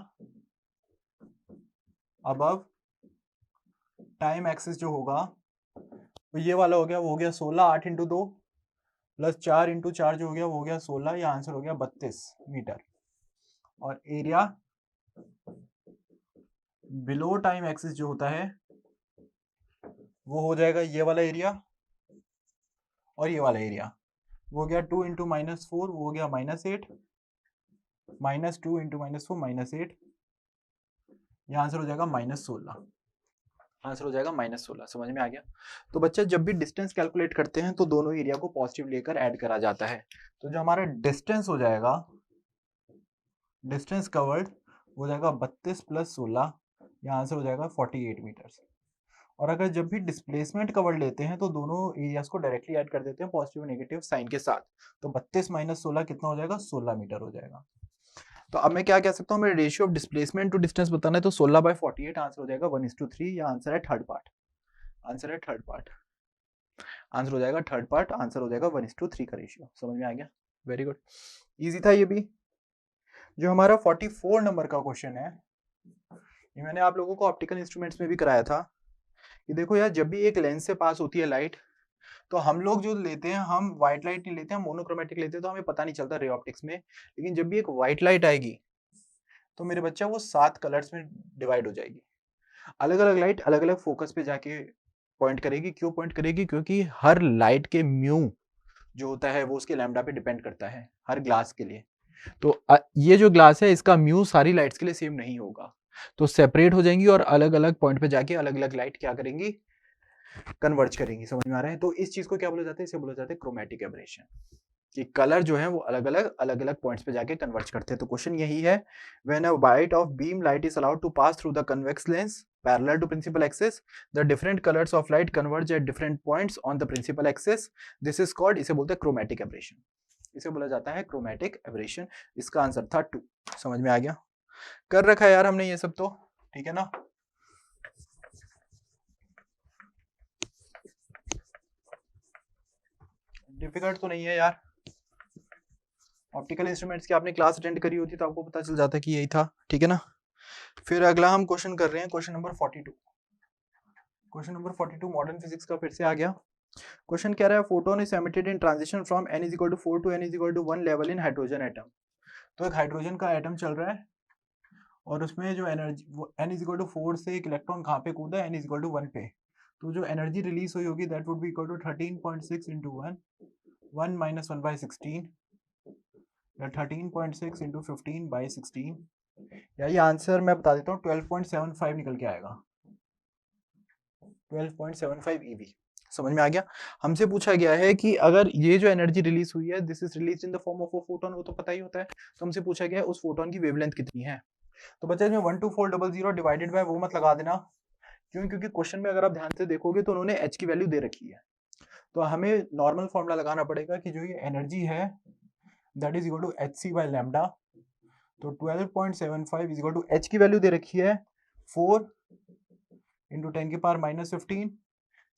अबव टाइम एक्सिस जो होगा तो ये वाला हो गया, वो हो गया 16। 8 इंटू 2 प्लस 4 इंटू 4 जो हो गया वो हो गया 16। ये आंसर हो गया 32 मीटर। और एरिया बिलो टाइम एक्सिस जो होता है वो हो जाएगा ये वाला एरिया और ये वाला एरिया। वो हो गया 2 इंटू -4, वो हो गया -8, -2 इंटू -4 -8। ये आंसर हो जाएगा -16। आंसर हो जाएगा -16। समझ में आ गया? तो बच्चे जब भी डिस्टेंस कैलकुलेट करते हैं तो दोनों एरिया को पॉजिटिव लेकर ऐड करा जाता है। तो जो हमारा डिस्टेंस हो जाएगा, डिस्टेंस कवर्ड हो जाएगा 32 प्लस 16। यह आंसर हो जाएगा 48 मीटर्स। और अगर जब भी डिस्प्लेसमेंट कवर्ड लेते हैं तो दोनों एरियाज को डायरेक्टली ऐड कर देते हैं पॉजिटिव नेगेटिव साइन के साथ। तो 32 माइनस 16 कितना हो जाएगा? 16 मीटर हो जाएगा। तो अब मैं क्या कह सकता हूँ, मेरे ratio of displacement to distance बताना है तो 16/48 आंसर हो जाएगा 1:3। या आंसर है थर्ड पार्ट, आंसर है थर्ड पार्ट, आंसर हो जाएगा थर्ड पार्ट, आंसर हो जाएगा 1:3 का रेशियो। समझ में आ गया? वेरी गुड, इजी था ये भी। जो हमारा 44 नंबर का क्वेश्चन है, ये मैंने आप लोगों को ऑप्टिकल इंस्ट्रूमेंट्स में भी कराया था कि देखो यार, जब भी एक लेंस से पास होती है लाइट तो हम लोग जो लेते हैं, हम व्हाइट लाइट नहीं लेते, हम मोनोक्रोमेटिक लेते हैं, तो हमें पता नहीं चलता रे ऑप्टिक्स में। लेकिन जब भी एक व्हाइट लाइट आएगी तो मेरे बच्चा वो 7 कलर्स में डिवाइड हो जाएगी। अलग अलग लाइट अलग अलग फोकस पे जाके पॉइंट करेगी। क्यों पॉइंट करेगी? क्योंकि हर लाइट के म्यू जो होता है वो उसके लैम्डा पे डिपेंड करता है हर ग्लास के लिए। तो ये जो ग्लास है इसका म्यू सारी लाइट्स के लिए सेम नहीं होगा, तो सेपरेट हो जाएंगी और अलग अलग पॉइंट पे जाके अलग अलग लाइट क्या करेंगी? कन्वर्ज करेंगी। समझ में आ रहा है? तो इस चीज को क्या बोला जाता है? इसे बोला जाता है क्रोमैटिक एब्रेशन, कि कलर जो है वो अलग अलग पॉइंट्स पे जाके कन्वर्ज करते हैं। तो क्वेश्चन यही है, when a bite of beam light is allowed to pass through the convex lens parallel to principal axis, the different colours of light converge at different points on the principal axis, this is called, इसे बोलते हैं chromatic abrasion. इसे बोला जाता है chromatic abrasion. इसका answer था 2। समझ में आ गया? कर रखा है यार हमने ये सब, तो ठीक है ना। डिफिकल्ट तो नहीं है यार। ऑप्टिकल इंस्ट्रूमेंट्स की आपने क्लास अटेंड करी होती तो आपको पता चल जाता कि यही था, ठीक है ना। फिर अगला हम क्वेश्चन कर रहे हैं, question number 42। Question number 42 modern physics का फिर से आ गया। क्वेश्चन कह रहा है photon is emitted in transition from n is equal to 4 to n is equal to 1 level in hydrogen atom. तो एक हाइड्रोजन का एटम चल रहा है और उसमें जो एनर्जी वो n इज इक्वल टू 4 से एक इलेक्ट्रॉन कहाँ पे कूदा है, n इज इक्वल टू 1 पे। तो जो एनर्जी रिलीज हुई होगी that would be equal to 13.6 into 1 minus 1/16 या 13.6 इंटू 15/16 या ये आंसर मैं बता देता हूँ 12.75 निकल के आएगा, 12.75 EV। समझ में आ गया। हमसे पूछा गया है कि अगर ये जो एनर्जी रिलीज हुई है this is release in the form of a photon, वो तो पता ही होता है। तो हमसे पूछा गया है उस फोटोन की वेवलेंथ कितनी है। तो बच्चे इसमें 12400 डिवाइडेड बाय वो मत लगा देना, क्यों, क्योंकि क्वेश्चन में अगर आप ध्यान से देखोगे तो उन्होंने h की वैल्यू दे रखी है। तो हमें नॉर्मल फॉर्मूला लगाना पड़ेगा कि जो ये एनर्जी है that is equal to hc by lambda. तो 12.75 इज इक्वल टू h की वैल्यू दे रखी है 4 इंटू 10 की पावर माइनस 15,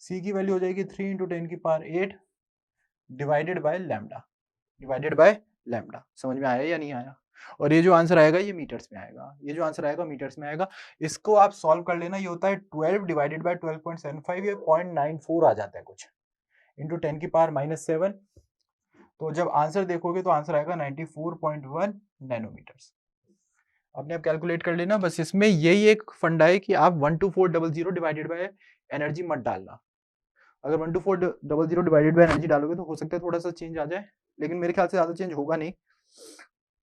c की वैल्यू हो जाएगी 3 इंटू 10 की power 8 divided by lambda, divided by lambda. समझ में आया या नहीं आया। और ये जो आंसर आएगा ये मीटर्स में आएगा, ये जो आंसर आएगा मीटर्स में आएगा। इसको आप सॉल्व कर लेना, ये होता है 12 डिवाइडेड बाय 12.75, ये 0.94 आ जाता है कुछ, इंटू 10 की पावर माइनस 7। तो जब आंसर देखोगे तो आंसर आएगा 94.1 नैनोमीटर्स। अपने आप कैलकुलेट कर लेना। बस इसमें यही एक फंडा है कि आप 12400 डिवाइडेड बाय एनर्जी मत डालना। अगर 12400 डिवाइडेड बाय एनर्जी डालोगे तो हो सकता है थोड़ा सा चेंज आ जाए, लेकिन मेरे ख्याल से ज्यादा चेंज होगा नहीं।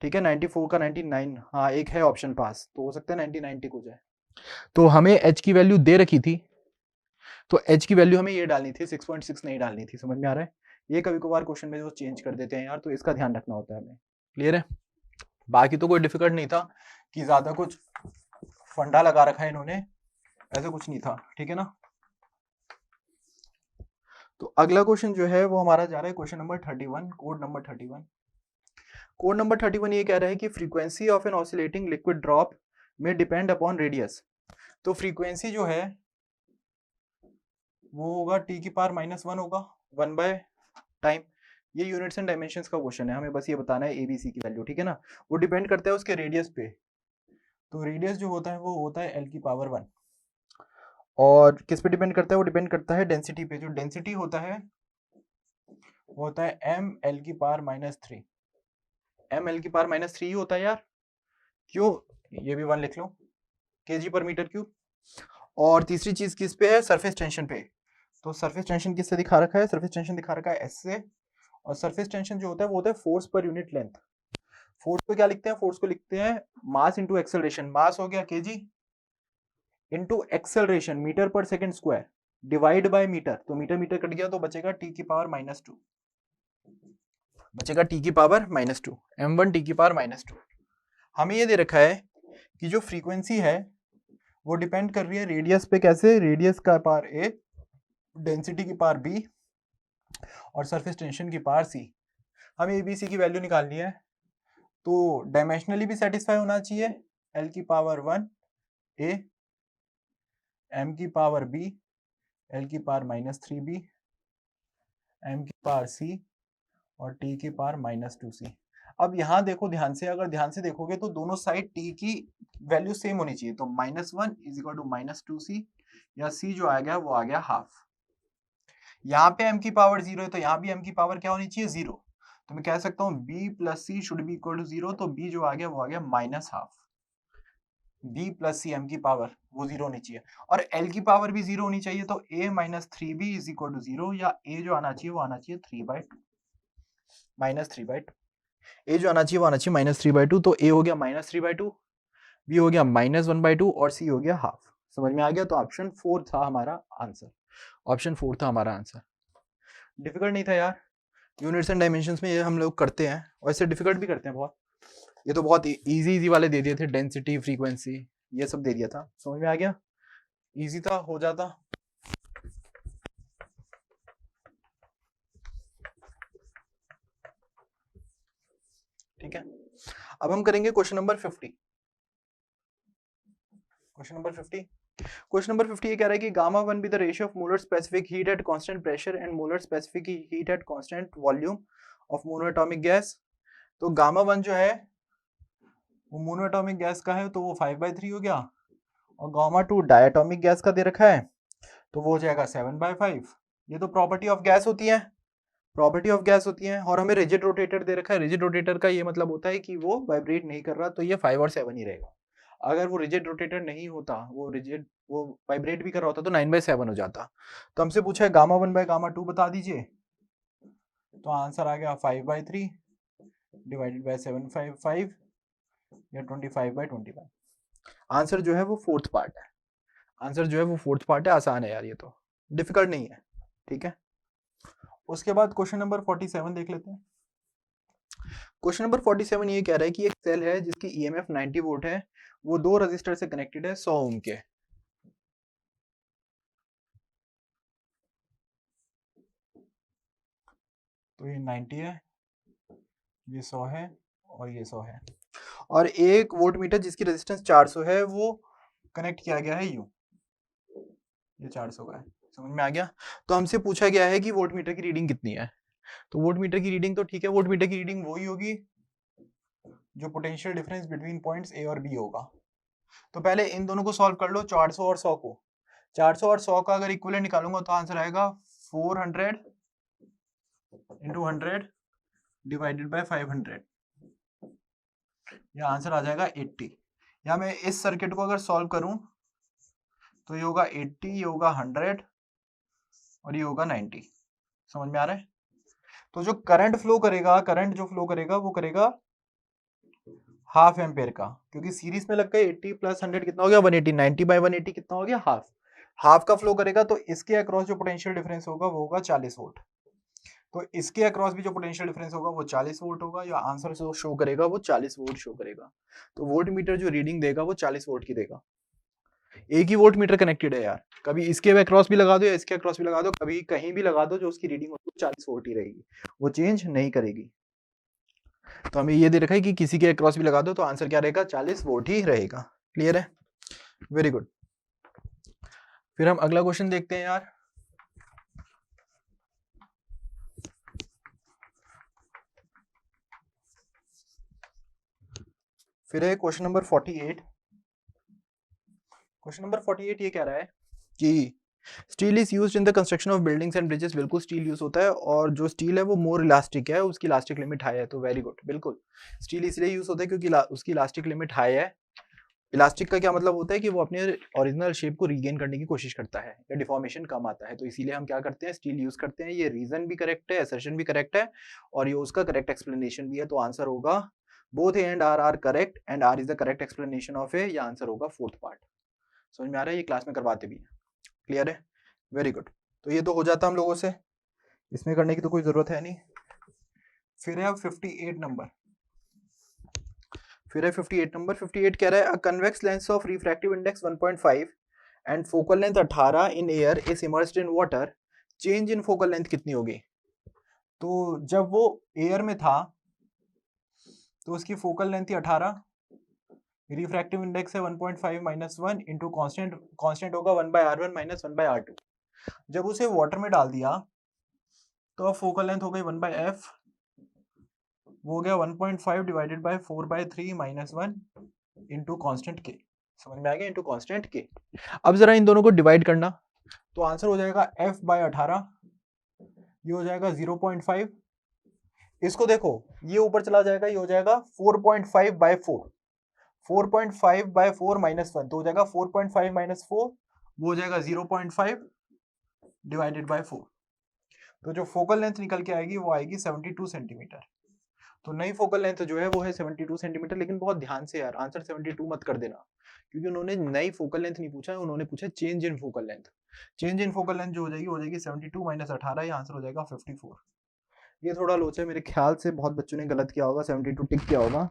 ठीक है, 94 का 99, हाँ एक है ऑप्शन पास, तो हो सकता है 99 टिक हो जाए। तो हमें h की वैल्यू दे रखी थी, तो h की वैल्यू हमें ये डालनी थी, 6.6 नहीं डालनी थी। समझ में आ रहा है। ये कभी कभार क्वेश्चन में जो चेंज कर देते हैं यार, तो इसका ध्यान रखना होता है हमें। क्लियर है। बाकी तो कोई डिफिकल्ट नहीं था कि ज्यादा कुछ फंडा लगा रखा है इन्होंने, ऐसा कुछ नहीं था। ठीक है ना। तो अगला क्वेश्चन जो है वो हमारा जा रहा है question number 31, code number 31। Code number 31 ये कह रहा है कि frequency of an oscillating liquid drop में डिपेंड अपॉन रेडियस। तो फ्रीक्वेंसी जो है वो होगा t की पावर -1 होगा 1 बाय टाइम। ये यूनिट्स एंड डायमेंशंस का क्वेश्चन है, हमें बस ये बताना है ABC की वैल्यू। ठीक है ना। वो डिपेंड करता है उसके रेडियस पे। तो रेडियस जो होता है वो होता है l की पावर 1। और किस पे डिपेंड करता है, वो डिपेंड करता है डेंसिटी पे। जो डेंसिटी होता है वो होता है ml की पावर -3। ml की पावर -3 ही होता है यार, क्यों, ये भी 1 लिख लो, kg पर मीटर क्यूब। और तीसरी चीज किस पे है, सरफेस टेंशन पे। तो सरफेस टेंशन किससे दिखा रखा है, सरफेस टेंशन दिखा रखा है S से। और सरफेस टेंशन जो होता है वो होता है force per unit length. Force को क्या लिखते हैं, फोर्स को लिखते हैं मास इंटू एक्सेलरेशन। मास हो गया kg इंटू एक्सेलरेशन मीटर पर second square divide by metre. तो मीटर मीटर कट गया तो बचेगा t की पावर -2, बचेगा t की पावर -2, m1 t की पावर -2। हमें ये दे रखा है कि जो फ्रीक्वेंसी है वो डिपेंड कर रही है रेडियस पे। कैसे, रेडियस का पावर a, डेंसिटी की पावर b और सरफेस टेंशन की पावर c। हमें ABC की वैल्यू निकालनी है। तो डायमेंशनली भी सेटिस्फाई होना चाहिए, l की पावर 1 a, m की पावर b, l की पावर -3b, m की पावर c और t की पावर -2c। अब यहाँ देखो ध्यान से, अगर ध्यान से देखोगे तो दोनों साइड t की वैल्यू सेम होनी चाहिए। तो -1 इज इक्वल टू -2c, या c जो आ गया वो आ गया हाफ। यहाँ पे m की पावर 0 है तो यहाँ भी m की पावर क्या होनी चाहिए, 0। तो मैं कह सकता हूँ b plus C should be equal to 0। तो b जो आ गया वो आ गया -हाफ। b प्लस सी m की पावर वो 0 होनी चाहिए, और l की पावर भी 0 होनी चाहिए। तो a -3b is equal to 0, या a जो आना चाहिए वो आना चाहिए 3/2, -3/2। a जो आना चाहिए वो आना चाहिए -3/2। तो a हो गया -3/2, b हो गया -1/2 और c हो गया हाफ। समझ में आ गया। तो ऑप्शन 4 था हमारा आंसर, ऑप्शन 4 था हमारा आंसर। डिफिकल्ट नहीं था यार, यूनिट्स एंड डायमेंशंस में ये हम लोग करते हैं, वैसे डिफिकल्ट भी करते हैं बहुत। ये तो बहुत इजी वाले दे दिए थे, डेंसिटी फ्रीक्वेंसी ये सब दे दिया था। समझ में आ गया, इजी था, हो जाता। ठीक है, अब हम करेंगे question number 50। Question number 50, question number 50 ये कह रहा है कि gamma 1 be the ratio of molar specific heat at constant pressure and molar specific heat at constant volume of monoatomic gas. तो गामा 1 जो है वो मोनोएटॉमिक गैस का है तो वो 5/3 हो गया, और गामा 2 डायटोमिक गैस का दे रखा है तो वो हो जाएगा 7/5। ये तो प्रॉपर्टी ऑफ गैस होती है, प्रॉपर्टी ऑफ गैस होती है। और हमें रिजिड रोटेटर दे रखा है, रिजिड रोटेटर का ये मतलब होता है कि वो वाइब्रेट नहीं कर रहा, तो ये 5 और 7 ही रहेगा। अगर वो रिजिड रोटेटर नहीं होता, वो वाइब्रेट भी कर रहा होता तो 9/7 हो जाता। तो हमसे पूछा है गामा 1 बाय गामा 2 बता दीजिए, तो आंसर आ गया 5/3 डिवाइडेड बाय 7/5 या 25/25। आंसर जो है वो फोर्थ पार्ट है, आंसर जो है वो फोर्थ पार्ट है। आसान है यार, ये तो डिफिकल्ट नहीं है, ठीक है। उसके बाद क्वेश्चन नंबर 47 देख लेते हैं। क्वेश्चन नंबर 47 ये कह रहा है कि एक सेल है जिसकी ईएमएफ 90 वोल्ट है, वो दो रजिस्टर से कनेक्टेड है 100 ओम के। तो ये 90 है, ये 100 है और ये 100 है, और एक वोल्ट मीटर जिसकी रेजिस्टेंस 400 है वो कनेक्ट किया गया है यूं, ये 400 का है। समझ में आ गया। तो हमसे पूछा गया है कि वोल्ट मीटर की रीडिंग कितनी है। तो वोल्ट मीटर की रीडिंग तो ठीक है, वोल्ट मीटर की रीडिंग वही होगी जो potential difference between points A और बी होगा। तो पहले इन दोनों को सॉल्व कर लो, 400 और 100 को। 400 और 100 का अगर इक्विवेलेंट निकालूंगा तो आंसर आएगा 400 इंटू 100 डिवाइडेड बाय 500, यह आंसर आ जाएगा 80। या मैं इस सर्किट को अगर सॉल्व करूं तो ये होगा 80, ये होगा 100 और ये होगा 90। समझ में आ रहा है। तो जो करंट फ्लो करेगा, करंट जो फ्लो करेगा वो करेगा हाफ एम्पेयर का, क्योंकि सीरीज में लग गए 80 प्लस 100 कितना हो गया 180, 90/180 कितना हो गया हाफ, हाफ का फ्लो करेगा। तो इसके अक्रॉस जो पोटेंशियल डिफरेंस होगा वो होगा 40 वोल्ट। तो इसके अक्रॉस भी जो पोटेंशियल डिफरेंस होगा वो 40 वोल्ट होगा, या आंसर जो शो करेगा वो 40 वोल्ट शो करेगा। तो वोल्ट मीटर जो रीडिंग देगा वो 40 वोल्ट की देगा। एक ही वोल्ट मीटर कनेक्टेड है यार, कभी इसके अक्रॉस भी लगा दो या इसके अक्रॉस भी लगा दो, कभी कहीं भी लगा दो, जो उसकी रीडिंग होगी 40 वोल्ट ही रहेगी, वो चेंज नहीं करेगी। तो हमें ये दे रखा है कि किसी के अक्रॉस भी लगा दो तो आंसर क्या रहेगा 40 वोल्ट ही रहेगा। क्लियर है, वेरी गुड। फिर हम अगला क्वेश्चन देखते हैं यार। फिर है क्वेश्चन नंबर 48। क्वेश्चन नंबर 48 ये कह रहा है कि steel is used in the construction of buildings and bridges. बिल्कुल स्टील यूज होता है, और जो स्टील है वो मोर इलास्टिक है, उसकी इलास्टिक लिमिट हाई है। तो वेरी गुड, बिल्कुल स्टील इसलिए यूज होता है क्योंकि उसकी इलास्टिक लिमिट हाई है। इलास्टिक का क्या मतलब होता है कि वो अपने ओरिजिनल शेप को रीगेन करने की कोशिश करता है, या डिफॉर्मेशन कम आता है, तो इसीलिए हम क्या करते हैं स्टील यूज करते हैं। ये रीजन भी करेक्ट है, असर्शन भी करेक्ट है, और ये उसका करेक्ट एक्सप्लेनेशन भी है। तो आंसर होगा both A and R are correct, and R is the correct explanation of A. या आंसर होगा फोर्थ पार्ट। समझ में आ रहा है, ये क्लास में करवाते भी है। क्लियर है, वेरी गुड। तो ये तो हो जाता हम लोगों से, इसमें करने की तो कोई जरूरत है नहीं। फिर है 58 नंबर। फिर है 58 नंबर। 58 कह रहा है अ convex lens of refractive index 1.5 and focal length 18 in air is immersed in water, change in focal length कितनी होगी। तो जब वो एयर में था तो उसकी फोकल लेंथ थी 18, रिफ्रैक्टिव इंडेक्स है 1.5 माइनस 1 इंटू कॉन्स्टेंट, कॉन्स्टेंट होगा 1/r1 माइनस 1/r2। जब उसे वाटर में डाल दिया तो अब फोकल लेंथ हो गई 1/f, वो हो गया 1.5 divided by 4/3 minus 1 into constant के। समझ में आ गया, इंटू कॉन्स्टेंट के। अब जरा इन दोनों को डिवाइड करना, तो आंसर हो जाएगा f/18, ये हो जाएगा 0.5। इसको देखो, ये ऊपर चला जाएगा, ये हो जाएगा 4.5/4, 4.5/4 माइनस 1, तो हो जाएगा 4.5 माइनस 4, वो हो जाएगा 0.5 डिवाइडेड बाय 4। तो जो फोकल लेंथ निकल के आएगी वो आएगी 72 सेंटीमीटर। तो नई फोकल लेंथ जो है वो है 72 सेंटीमीटर। लेकिन बहुत ध्यान से यार, आंसर 72 मत कर देना, क्योंकि उन्होंने नई फोकल लेंथ नहीं पूछा है, उन्होंने पूछा change in focal length. Change in focal length जो हो जाएगी 72 माइनस 18, ये आंसर हो जाएगा 54। ये थोड़ा लोचा है, मेरे ख्याल से बहुत बच्चों ने गलत किया होगा, 72 टिक किया होगा,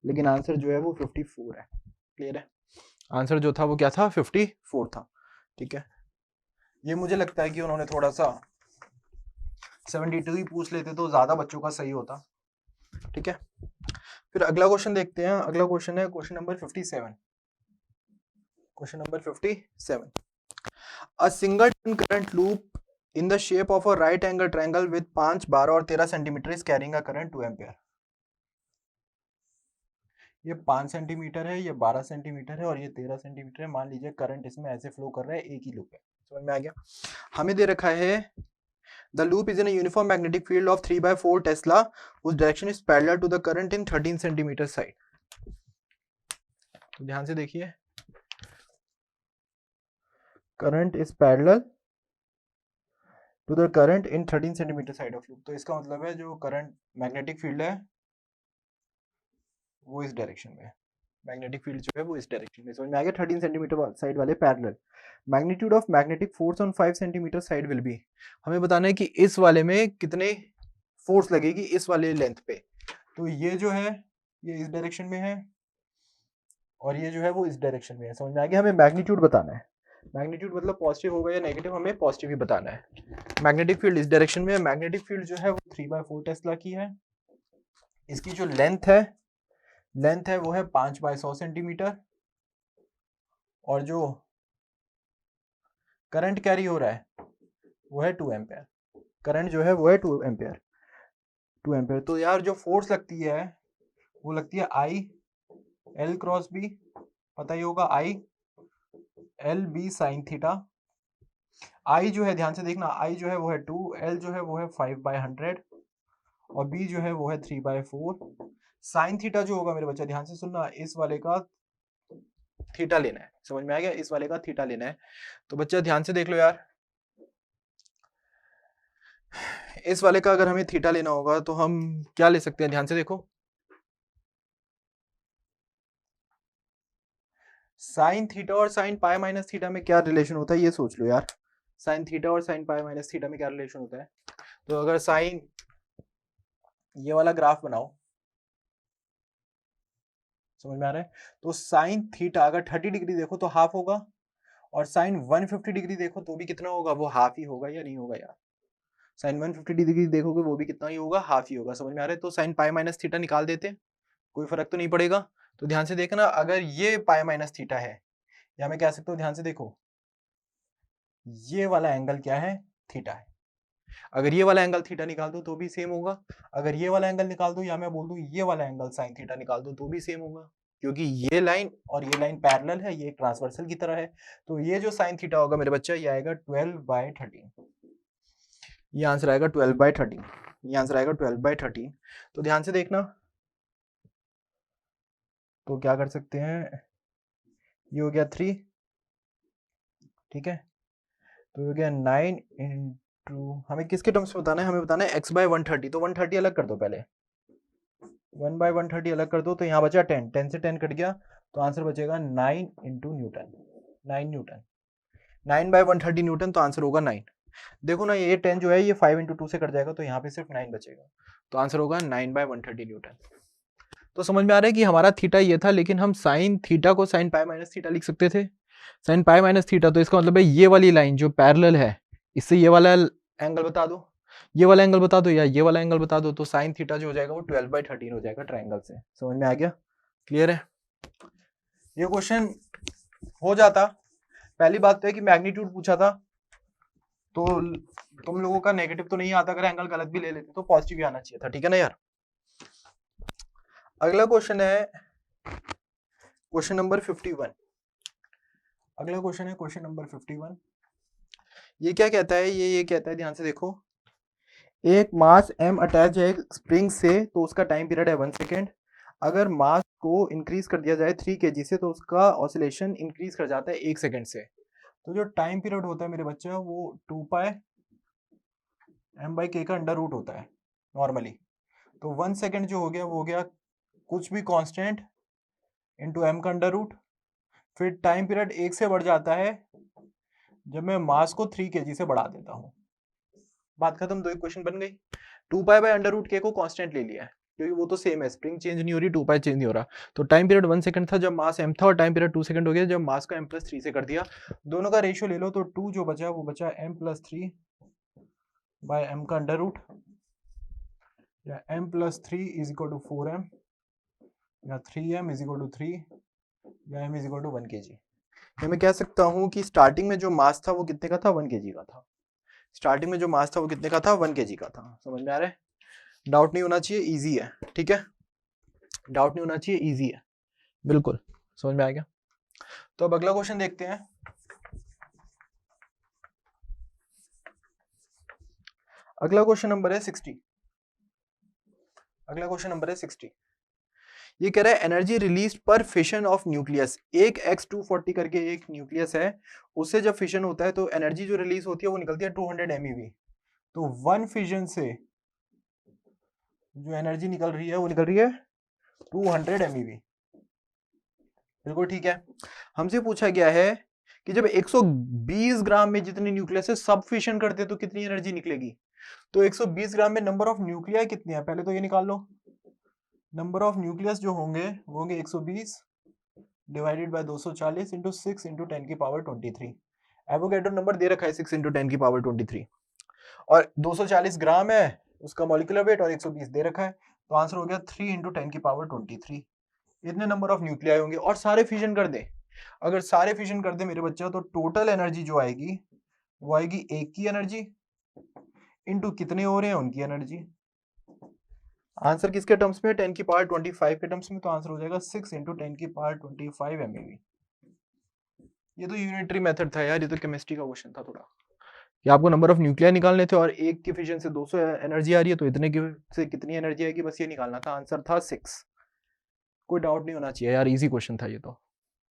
लेकिन आंसर जो है वो 54 है। क्लियर है, आंसर जो था वो क्या था 54 था। ठीक है, ये मुझे लगता है कि उन्होंने थोड़ा सा 72 ही पूछ लेते तो ज्यादा बच्चों का सही होता। ठीक है, फिर अगला क्वेश्चन देखते हैं। अगला क्वेश्चन है question number 57। Question number 57, a single turn current loop in the shape of a right angle triangle with 5, 12 और 13 centimetre is carrying a current 2 ampere. ये 5 सेंटीमीटर है, ये 12 सेंटीमीटर है और ये 13 सेंटीमीटर है। मान लीजिए करंट इसमें ऐसे फ्लो कर रहा है, एक ही लूप है। समझ में आ गया। हमें दे रखा है the loop is in a uniform magnetic field of 3/4 Tesla whose direction is parallel to the current in 13 centimeter side. तो ध्यान से देखिए, current is parallel to the current in 13 centimetre side of loop. तो इसका मतलब है जो current magnetic field है वो इस डायरेक्शन में है, मैग्नेटिक फील्ड जो है वो इस डायरेक्शन में। समझ में आ गया? 13 सेंटीमीटर साइड वाले parallel. Magnitude of magnetic force on 5 centimetre side will be, हमें बताना है कि इस वाले में कितने फोर्स लगेगी इस वाले लेंथ पे। तो ये जो है ये इस डायरेक्शन में है और ये जो है वो इस डायरेक्शन में है। समझ में आ गया? हमें मैग्नीट्यूड बताना है। मैग्नीट्यूड मतलब पॉजिटिव होगा या नेगेटिव, हमें पॉजिटिव ही बताना है। मैग्नेटिक फील्ड इस डायरेक्शन में है, मैग्नेटिक फील्ड जो है वो 3/4 टेस्ला की है। इसकी जो लेंथ है वो है 5/100 सेंटीमीटर और जो करंट कैरी हो रहा है वो है 2 एम्पेयर। करंट जो है वो है 2 एम्पेयर। तो यार जो फोर्स लगती है वो लगती है I L क्रॉस B, पता ही होगा, I L B sine theta. I जो है ध्यान से देखना, I जो है वो है 2, L जो है वो है 5/100 और B जो है वो है 3/4। साइन थीटा जो होगा मेरे बच्चा ध्यान से सुनना, इस वाले का थीटा लेना है। समझ में आ गया? इस वाले का थीटा लेना है। तो बच्चा ध्यान से देख लो यार, इस वाले का अगर हमें थीटा लेना होगा तो हम क्या ले सकते हैं? ध्यान से देखो, साइन थीटा और साइन पाई माइनस थीटा में क्या रिलेशन होता है ये सोच लो यार। साइन थीटा और साइन पाई माइनस थीटा में क्या रिलेशन होता है? तो अगर साइन, ये वाला ग्राफ बनाओ, समझ में आ रहा है? तो साइन थीटा अगर 30 डिग्री देखो तो हाफ होगा और साइन 150 डिग्री देखो तो भी कितना होगा? वो हाफ ही होगा या नहीं होगा यार? साइन 150 डिग्री देखोगे वो भी कितना ही होगा? हाफ ही होगा। समझ में आ रहा है? तो साइन पाई माइनस थीटा निकाल देते, कोई फर्क तो नहीं पड़ेगा। तो ध्यान से देखना, अगर ये पाई माइनस थीटा है या मैं कह सकता हूँ, ध्यान से देखो, ये वाला एंगल क्या है? थीटा है। अगर ये वाला एंगल थीटा निकाल दो तो भी सेम होगा, अगर ये वाला एंगल निकाल दो या मैं बोल दूं ये वाला एंगल साइन थीटा निकाल दो तो भी सेम होगा, क्योंकि ये लाइन और ये लाइन पैरेलल है, ये ट्रांसवर्सल की तरह है। तो ये जो साइन थीटा होगा मेरे बच्चा ये आएगा 12/13। ये आंसर आएगा 12/13। ये आंसर आएगा 12/13। तो ध्यान से देखना, तो क्या कर सकते हैं, ये हो गया 3, ठीक है, तो ये हो गया 9 इंटू, हमें किसके टर्म्स में बताना है? हमें बताना है x/130। तो 130 अलग कर दो, पहले 1/130 अलग कर दो, तो यहाँ बचा 10, 10 से 10 कट गया तो आंसर बचेगा 9 इंटू न्यूटन, 9 न्यूटन, 9/130 न्यूटन, तो आंसर होगा 9। देखो ना, ये 10 जो है ये 5 इंटू 2 से कट जाएगा तो यहाँ पे सिर्फ 9 बचेगा, तो आंसर होगा 9/130 न्यूटन। तो समझ में आ रहा है कि हमारा थीटा ये था, लेकिन हम साइन थीटा को साइन पाई माइनस थीटा लिख सकते थे, साइन पाई माइनस थीटा। तो इसका मतलब है ये वाली लाइन जो पैरेलल है इससे ये वाला एंगल बता दो, ये वाला एंगल बता दो या ये वाला एंगल बता दो, तो साइन थीटा जो हो जाएगा वो 12/13 हो जाएगा ट्रायंगल से। समझ में आ गया? क्लियर है? ये क्वेश्चन हो जाता। पहली बात तो है कि मैग्नीट्यूड पूछा था तो तुम लोगों का नेगेटिव तो नहीं आता, अगर एंगल गलत भी ले लेते तो पॉजिटिव ही आना चाहिए था, ठीक है ना यार। अगला क्वेश्चन है क्वेश्चन नंबर 51। अगला क्वेश्चन है क्वेश्चन नंबर 51। ये क्या कहता है? ये कहता है, ध्यान से देखो, एक मास m अटैच है स्प्रिंग से तो उसका टाइम पीरियड है 1 सेकेंड। अगर मास को इंक्रीज कर दिया जाए 3 kg से तो उसका ऑसिलेशन इंक्रीज कर जाता है 1 सेकेंड से। तो जो टाइम पीरियड होता है मेरे बच्चा वो 2π m/k का अंडर रूट होता है नॉर्मली। तो 1 सेकेंड जो हो गया वो हो गया कुछ भी कांस्टेंट इंटू m का अंडर रूट, फिर टाइम पीरियड 1 से बढ़ जाता है जब मैं मास को 3 kg से बढ़ा देता हूँ। बात खत्म, 2 इक्वेशन बन गई। 2π/√k को कांस्टेंट ले लिया है क्योंकि वो तो सेम है, स्प्रिंग चेंज नहीं हो रही, 2π चेंज नहीं हो रहा। तो टाइम पीरियड 1 सेकंड था जब मास m था और टाइम पीरियड 2 सेकंड हो गया जब मास को m+3 से कर दिया। दोनों का रेशियो ले लो तो 2 जो बचा वो बचा m+3/m का अंडर रूट, या m+3 is equal to 4m, या 3m इज इक्वल टू 3, या m is equal to 1 kg। मैं कह सकता हूँ कि स्टार्टिंग में जो मास था वो कितने का था? 1 kg का था। स्टार्टिंग में जो मास था वो कितने का था? 1 kg का था। समझ में आ रहा है? डाउट नहीं होना चाहिए, इजी है, ठीक है, डाउट नहीं होना चाहिए, इजी है, बिल्कुल समझ में आ गया। तो अब अगला क्वेश्चन देखते हैं। अगला क्वेश्चन नंबर है 60। अगला क्वेश्चन नंबर है 60। ये कह रहा है एनर्जी रिलीज पर फिशन ऑफ न्यूक्लियस। एक X240 करके एक न्यूक्लियस है, उससे जब फिशन होता है तो एनर्जी जो रिलीज होती है वो निकलती है 200 MeV। तो वन फिजन से जो एनर्जी निकल रही है वो निकल रही है 200 MeV। बिल्कुल ठीक है। हमसे पूछा गया है कि जब 120 ग्राम में जितने न्यूक्लियस है सब फिशन करते हैं तो कितनी एनर्जी निकलेगी। तो 120 ग्राम में नंबर ऑफ न्यूक्लियाई कितने हैं, पहले तो ये निकाल लो। नंबर ऑफ न्यूक्लियस जो होंगे वो होंगे 120 डिवाइडेड बाय 240 इंटू 6 इंटू 10 की पावर 23। एवोगैड्रो नंबर दे रखा है 6 इंटू 10 की पावर 23 और 240 ग्राम है उसका मॉलिक्यूलर वेट और 120 दे रखा है, तो आंसर हो गया 3 इंटू 10 की पावर 23। इतने नंबर ऑफ न्यूक्लियाई होंगे और सारे फ्यूजन कर दे। अगर सारे फ्यूजन कर दे मेरे बच्चा तो टोटल एनर्जी जो आएगी वो आएगी एक की एनर्जी इंटू कितने हो रहे हैं उनकी एनर्जी। आंसर किसके टर्म्स में, 10 की पावर 25 के टर्म्स में, तो आंसर हो जाएगा 6 इंटू 10 की पावर 25 MeV। ये तो यूनिटरी मेथड था यार, ये तो केमिस्ट्री का क्वेश्चन था थोड़ा कि आपको नंबर ऑफ न्यूक्लियर निकालने थे और एक की फिजन से 200 एनर्जी आ रही है तो इतने की से कितनी एनर्जी आएगी, बस ये निकालना था। आंसर था 6। कोई डाउट नहीं होना चाहिए यार, इजी क्वेश्चन था ये तो,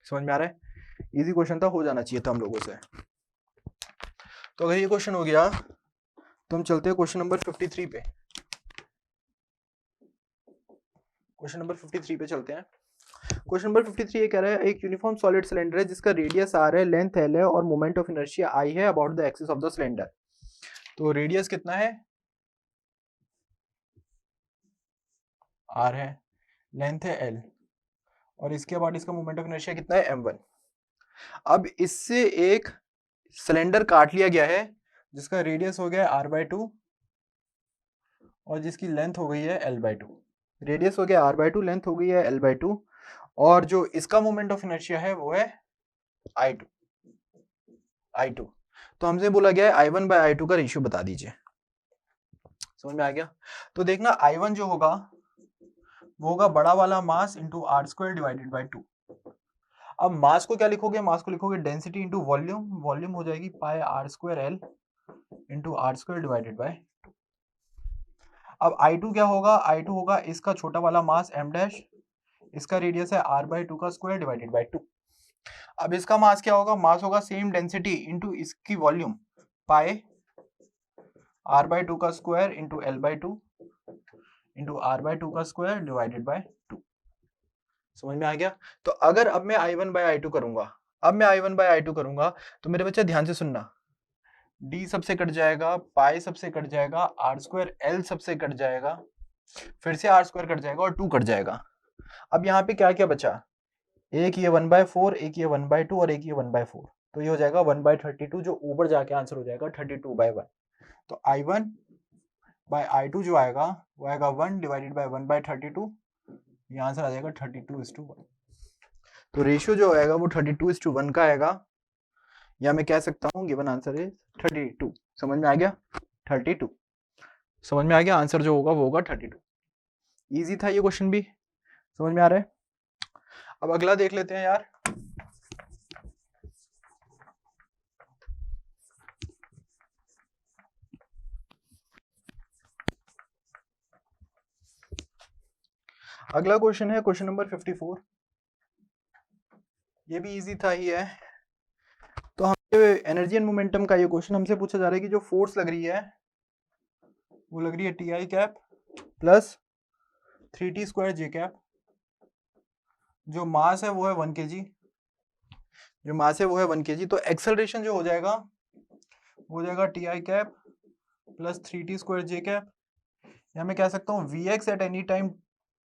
समझ में आ रहा है, इजी क्वेश्चन था, हो जाना चाहिए था हम लोगों से। तो अगर ये क्वेश्चन हो गया तो हम चलते हैं क्वेश्चन नंबर 53 पे। क्वेश्चन नंबर 53 पे चलते हैं। क्वेश्चन नंबर 53 ये कह रहा है एक यूनिफॉर्म सॉलिड सिलेंडर है जिसका रेडियस आर है, लेंथ एल है और मोमेंट ऑफ इनर्शिया आई है about the axis of the cylinder. तो रेडियस कितना है, आर है, लेंथ है एल और इसके बाद इसका मोमेंट ऑफ इनर्शिया कितना है m1। अब इससे एक सिलेंडर काट लिया गया है जिसका रेडियस हो गया है r/2 और जिसकी लेंथ हो गई है l/2। रेडियस हो गया r/2, लेंथ हो गई है l/2 और जो इसका मोमेंट ऑफ इनर्शिया है वो है I2। तो हमसे बोला गया है I1/I2 का रेशियो बता दीजिए। समझ में आ गया। तो देखना I1 जो होगा वो होगा बड़ा वाला mass into r² divided by 2। अब मास को क्या लिखोगे, मास को लिखोगे डेंसिटी इंटू वॉल्यूम, वॉल्यूम हो जाएगी पाई r² L into r² divided by 2। अब I2 क्या होगा, I2 होगा इसका छोटा वाला मास m', इसका रेडियस है r/2 का स्क्वायर डिवाइडेड बाई 2। अब इसका मास क्या होगा, मास होगा सेम डेंसिटी इंटू इसकी वॉल्यूम पाई r/2 का square into l/2 into r/2 का स्क्वायर डिवाइडेड बाई 2। समझ में आ गया। तो अगर अब मैं I1/I2 करूंगा, तो मेरे बच्चे ध्यान से सुनना, d सबसे कट जाएगा, पाई सबसे कट जाएगा, r² L सबसे कट जाएगा, फिर से r² कट जाएगा और 2 कट जाएगा। अब यहाँ पे क्या क्या बचा, एक ये 1/4, एक ये 1/2 और एक ये 1/4, तो ये हो जाएगा 1/32 जो ऊपर जाके आंसर हो जाएगा 32/1। तो I1/I2 जो आएगा वो आएगा 1 डिवाइडेड बाय 1/32, ये आंसर आ जाएगा 32:1। तो रेशियो जो आएगा वो 32:1 का आएगा, या मैं कह सकता हूँ गिवन आंसर है 32। समझ में आ गया, 32 समझ में आ गया, आंसर जो होगा वो होगा 32। इजी था ये क्वेश्चन भी, समझ में आ रहा है। अब अगला देख लेते हैं यार। अगला क्वेश्चन है क्वेश्चन नंबर 54। ये भी इजी था ही है। तो हमसे एनर्जी एंड मोमेंटम का ये क्वेश्चन हमसे पूछा जा रहा है कि जो फोर्स लग रही है वो लग रही है TI cap plus 3T² J cap, जो मास है वो है 1 kg, जो मास है वो है 1 kg। तो एक्सेलरेशन जो हो जाएगा वो हो जाएगा TI cap plus 3T² J cap, या मैं कह सकता हूँ Vx at any time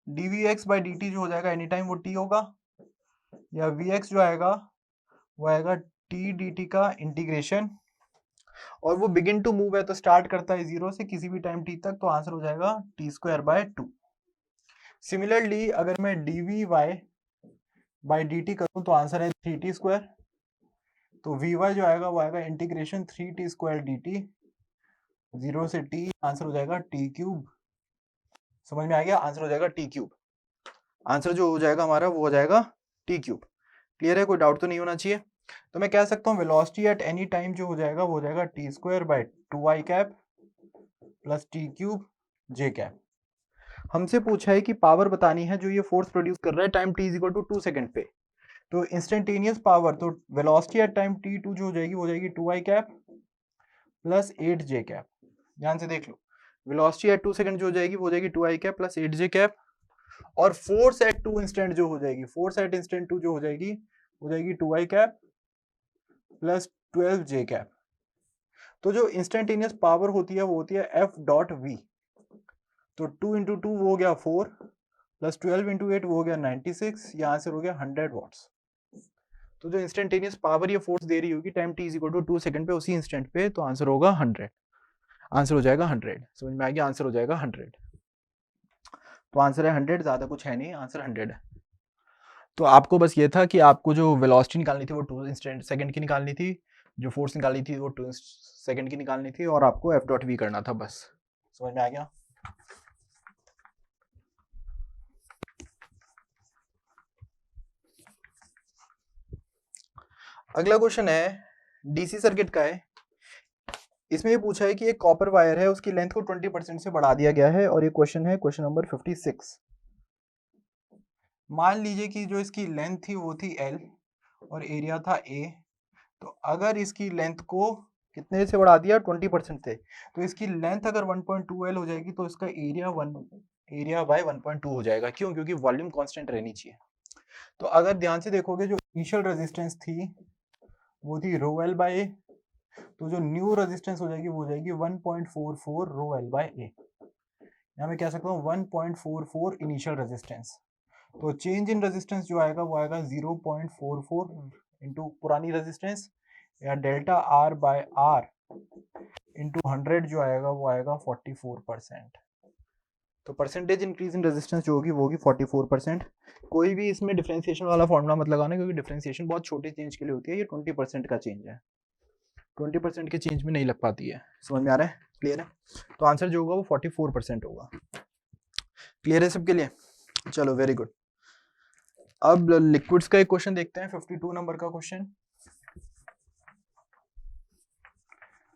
dVx/dt जो हो जाएगा एनी टाइम वो t होगा, या Vx जो आएगा वो आएगा t dt का इंटीग्रेशन, और वो बिगिन टू मूव है तो स्टार्ट करता है 0 से किसी भी टाइम t तक, तो आंसर हो जाएगा t²/2। सिमिलरली अगर मैं dVy/dt करूं तो आंसर है 3t², तो Vy जो आएगा वो आएगा इंटीग्रेशन 3t² dt 0 से t, आंसर हो जाएगा t³। समझ में आ गया, आंसर हो जाएगा t³। आंसर जो हो जाएगा हमारा वो हो जाएगा t³। क्लियर है, कोई डाउट तो नहीं होना चाहिए। तो मैं कह सकता हूँ वेलोसिटी एट एनी टाइम जो हो जाएगा वो हो जाएगा t² / 2i cap plus t cube j cap. हमसे पूछा है कि पावर बतानी है जो ये फोर्स प्रोड्यूस कर रहा है time t is equal to 2 second पे। तो इंस्टेंटेनियस पावर, तो वेलोसिटी एट टाइम t2 जो हो जाएगी वो हो जाएगी 2i cap plus 8j cap. ध्यान से देख लो, वेलोसिटी एट 2 सेकंड जो हो जाएगी वो हो जाएगी 2i cap plus 8j cap, और फोर्स एट 2 इंस्टेंट जो हो जाएगी, फोर्स एट इंस्टेंट 2 जो हो जाएगी 2i cap plus 12j cap. तो जो इंस्टेंटेनियस पावर होती है वो होती है एफ डॉट वी। तो 2 इंटू 2 वो हो गया 4 प्लस 12 इंटू 8 वो हो गया 96, ये आंसर हो गया 100 वॉट्स। तो जो इंस्टेंटेनियस पावर ये फोर्स दे रही होगी time t is equal to 2 second पे उसी इंस्टेंट पे, तो आंसर होगा 100। आंसर हो जाएगा 100। समझ में आ गया, आंसर हो जाएगा 100। तो आंसर है 100, ज्यादा कुछ है नहीं, आंसर 100 है। तो आपको बस ये था कि आपको जो वेलोसिटी निकालनी थी वो 2 सेकंड की निकालनी थी, जो फोर्स निकालनी थी वो 2 सेकंड की निकालनी थी, और आपको एफ डॉट वी करना था बस। समझ में आ गया। अगला क्वेश्चन है डीसी सर्किट का है। इसमें ये पूछा है कि एक कॉपर वायर है, उसकी लेंथ को 20% से बढ़ा दिया गया है, और ये क्वेश्चन है क्वेश्चन नंबर 56। मान लीजिए कि जो इसकी लेंथ थी वो थी L और एरिया था A। तो अगर इसकी लेंथ को कितने से बढ़ा दिया, 20% से, तो इसकी लेंथ अगर 1.2 L हो जाएगी तो इसका एरिया बाय 1.2 हो जाएगा। क्यों? क्योंकि वॉल्यूम कांस्टेंट रहनी चाहिए। तो अगर ध्यान से देखोगे जो इनिशियल रेजिस्टेंस थी वो थी रो एल बाय ए, तो जो न्यू रेजिस्टेंस हो जाएगी वो हो जाएगी 1.44 रो एल बाय ए। यहाँ मैं कह सकता हूँ 1.44 इनिशियल रेजिस्टेंस। तो चेंज इन रेजिस्टेंस जो आएगा वो आएगा 0.44 इंटू पुरानी रेजिस्टेंस, या delta R by R into 100 जो आएगा वो आएगा 44%। तो परसेंटेज इंक्रीज इन रेजिस्टेंस जो होगी वो होगी 44%। कोई भी इसमें डिफरेंशिएशन वाला फॉर्मूला मत लगाना, क्योंकि डिफरेंशिएशन बहुत छोटे चेंज के लिए होती है, ये 20% का चेंज है, 20% के चेंज में नहीं लग पाती है। समझ में आ रहा है? क्लियर है? तो आंसर जो होगा वो 44% होगा। क्लियर है सबके लिए? चलो वेरी गुड। अब लिक्विड्स का एक क्वेश्चन देखते हैं, 52 नंबर का क्वेश्चन।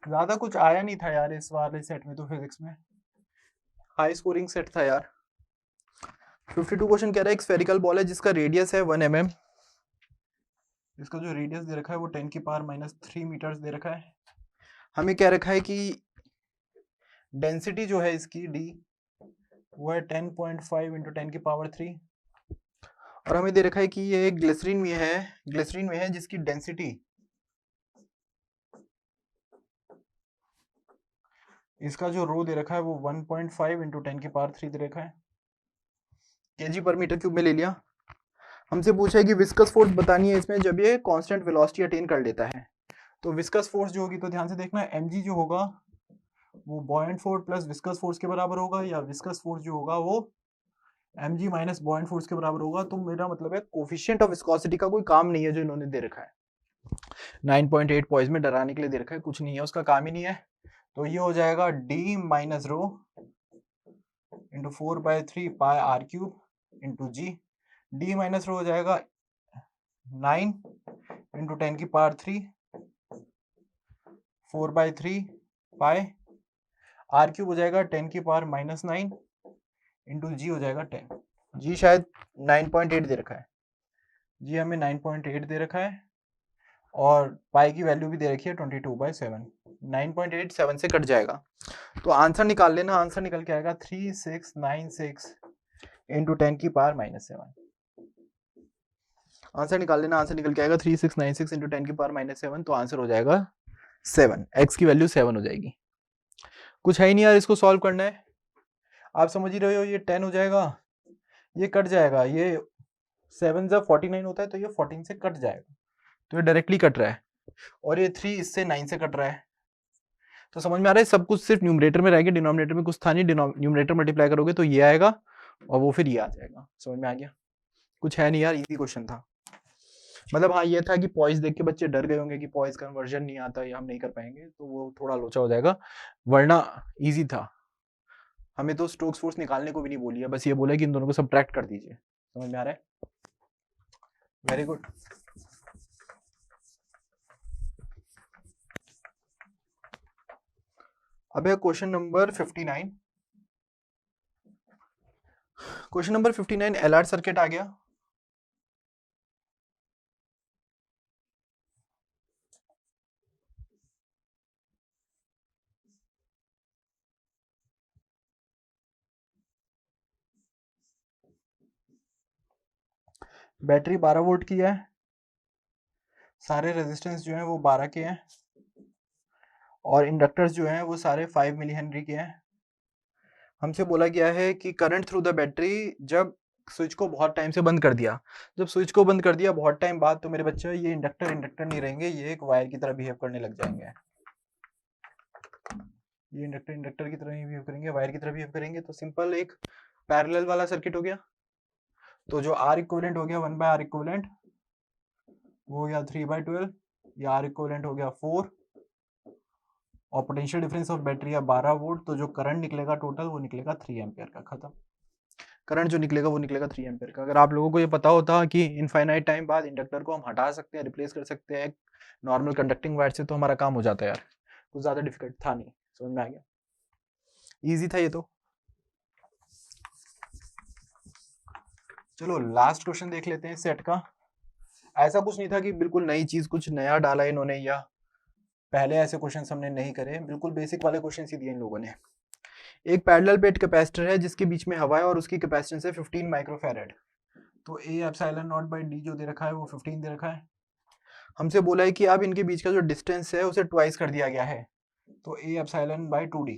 ज्यादा कुछ आया नहीं था यार इस वाले सेट में, तो फिजिक्स में हाई स्कोरिंग सेट था यार। 52 क्वेश्चन कह रहा है एक स्फेरिकल बॉल है जिसका रेडियस है 1 mm। इसका जो रेडियस दे रखा है वो 10 की पावर -3 मीटर्स दे रखा है। हमें कह रखा है कि डेंसिटी जो है इसकी डी वो है 10.5 इंटू 10 की पावर 3, और हमें दे रखा है कि ये ग्लिसरीन में है जिसकी डेंसिटी इसका जो रो दे रखा है वो 1.5 इंटू 10 की पावर 3 दे रखा है, केजी पर मीटर क्यूब में ले लिया। हमसे पूछा है कि विस्कस फोर्स बतानी है इसमें जब ये कांस्टेंट वेलोसिटी अटेन कर लेता है। तो विस्कस फोर्स जो होगी, तो ध्यान से देखना, mg जो होगा वो buoyant force plus viscous force के बराबर होगा, या विस्कस फोर्स जो होगा वो mg माइनस बॉयंट फोर्स के बराबर होगा। तो मेरा मतलब है कोफिशिएंट ऑफ विस्कोसिटी का कोई काम नहीं है जो इन्होंने दे रखा है। 9.8 पॉइंट में डराने के लिए दे रखा है, कुछ नहीं है, उसका काम ही नहीं है। तो ये हो जाएगा d minus rho into 4/3 pi R cube into g. D minus rho हो जाएगा 9 इंटू 10 की पावर 3 4/3 पाई आर क्यूब हो जाएगा 10 की पावर -9 इंटू जी हो जाएगा 10। जी शायद 9.8 दे रखा है, जी हमें 9.8 दे रखा है, और पाई की वैल्यू भी दे रखी है 22/7। 9.8 7 से कट जाएगा, तो आंसर निकाल लेना। आंसर निकल के आएगा 3696 इंटू 10 की पावर -7। आंसर निकाल लेना, आंसर निकल के आएगा 3696 इंटू 10 की पावर -7। तो आंसर हो जाएगा 7, एक्स की वैल्यू 7 हो जाएगी। कुछ है ही नहीं यार, इसको सॉल्व करना है। आप समझ ही रहे हो, ये 10 हो जाएगा, ये कट जाएगा, ये 7 जब 49 होता है तो ये 14 से कट जाएगा, तो ये डायरेक्टली कट रहा है, और ये 3 इससे 9 से कट रहा है। तो समझ में आ रहा है, सब कुछ सिर्फ न्यूमरेटर में रहेगा, डिनोमिनेटर में कुछ था नहीं। न्यूमरेटर मल्टीप्लाई करोगे तो ये आएगा और वो फिर ये आ जाएगा। समझ में आ गया? कुछ है नहीं यार, इजी क्वेश्चन था। मतलब हाँ, ये था कि पॉइज देख के बच्चे डर गए होंगे कि पॉइज कन्वर्जन नहीं आता या हम नहीं कर पाएंगे, तो वो थोड़ा लोचा हो जाएगा, वरना इजी था। हमें तो स्टोक्स फोर्स निकालने को भी नहीं बोली है, बस ये बोला कि इन दोनों को सब्ट्रैक्ट कर दीजिए। समझ में आ रहा है? Very good. अब है question number 59। Question number 59 LR circuit आ गया। बैटरी 12 वोल्ट की है, सारे रेजिस्टेंस जो हैं वो 12 के हैं, और इंडक्टर्स जो हैं वो सारे 5 मिली हेनरी के हैं। हमसे बोला गया है कि करंट थ्रू द बैटरी, जब स्विच को बहुत टाइम से बंद कर दिया, जब स्विच को बंद कर दिया बहुत टाइम बाद, तो मेरे बच्चे ये इंडक्टर इंडक्टर नहीं रहेंगे, ये एक वायर की तरह बिहेव करने लग जाएंगे। ये इंडक्टर इंडक्टर की तरह नहीं बिहेव करेंगे, वायर की तरह बिहेव करेंगे। तो सिंपल एक पैरेलल वाला सर्किट हो गया। तो जो आर इक्विवेलेंट हो गया 1/R इक्विवेलेंट, वो हो गया 3/12, या आर इक्विवेलेंट हो गया 4, और पोटेंशियल डिफरेंस ऑफ बैटरी है 12 वोल्ट। तो जो करंट निकलेगा टोटल वो निकलेगा 3 एम्पियर का। खत्म। करंट जो निकलेगा वो निकलेगा 3 एम्पियर का। अगर आप लोगों को ये पता होता कि इनफाइनाइट टाइम बाद इंडक्टर को हम हटा सकते हैं, रिप्लेस कर सकते हैं नॉर्मल कंडक्टिंग वायर से, तो हमारा काम हो जाता है यार। कुछ ज्यादा डिफिकल्ट था नहीं, समझ में आ गया, इजी था ये तो। चलो लास्ट क्वेश्चन देख लेते हैं सेट का। ऐसा कुछ नहीं था कि बिल्कुल नई चीज कुछ नया डाला इन्होंने, या पहले ऐसे क्वेश्चंस हमने नहीं करे, बिल्कुल बेसिक वाले क्वेश्चंस ही दिए इन लोगों ने। एक पैरेलल प्लेट कैपेसिटर है जिसके बीच में हवा है और उसकी कैपेसिटेंस है 15 माइक्रोफैरेड। तो A epsilon not by D जो दे रखा है वो 15 दे रखा है। हमसे बोला है कि अब इनके बीच का जो डिस्टेंस है उसे ट्वाइस कर दिया गया है, तो ए एप्सिलॉन बाई 2d।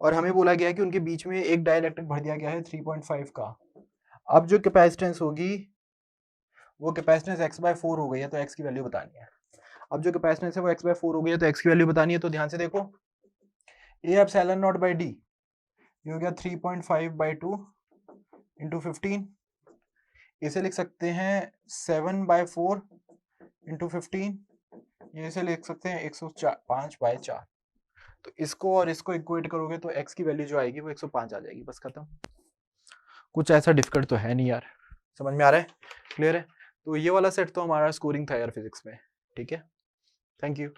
और हमें बोला गया है कि उनके बीच में एक डाइलेक्ट्रिक भर दिया गया है 3.5 का। अब जो कैपेसिटेंस होगी वो कैपेसिटेंस x/4 हो गई है, तो x की वैल्यू बतानी है। अब जो कैपेसिटेंस है वो x/4 हो गई है, तो x की वैल्यू बतानी है। तो ध्यान से देखो, A epsilon not by D ये हो गया 3.5/2 इंटू 15। इसे लिख सकते हैं 7/4 इंटू 15। ये इसे लिख सकते हैं 105/4। तो इसको और इसको इक्वेट करोगे तो x की वैल्यू जो आएगी वो 105 आ जाएगी। बस खत्म। कुछ ऐसा डिफिकल्ट तो है नहीं यार, समझ में आ रहा है, क्लियर है। तो ये वाला सेट तो हमारा स्कोरिंग था यार फिजिक्स में। ठीक है, थैंक यू।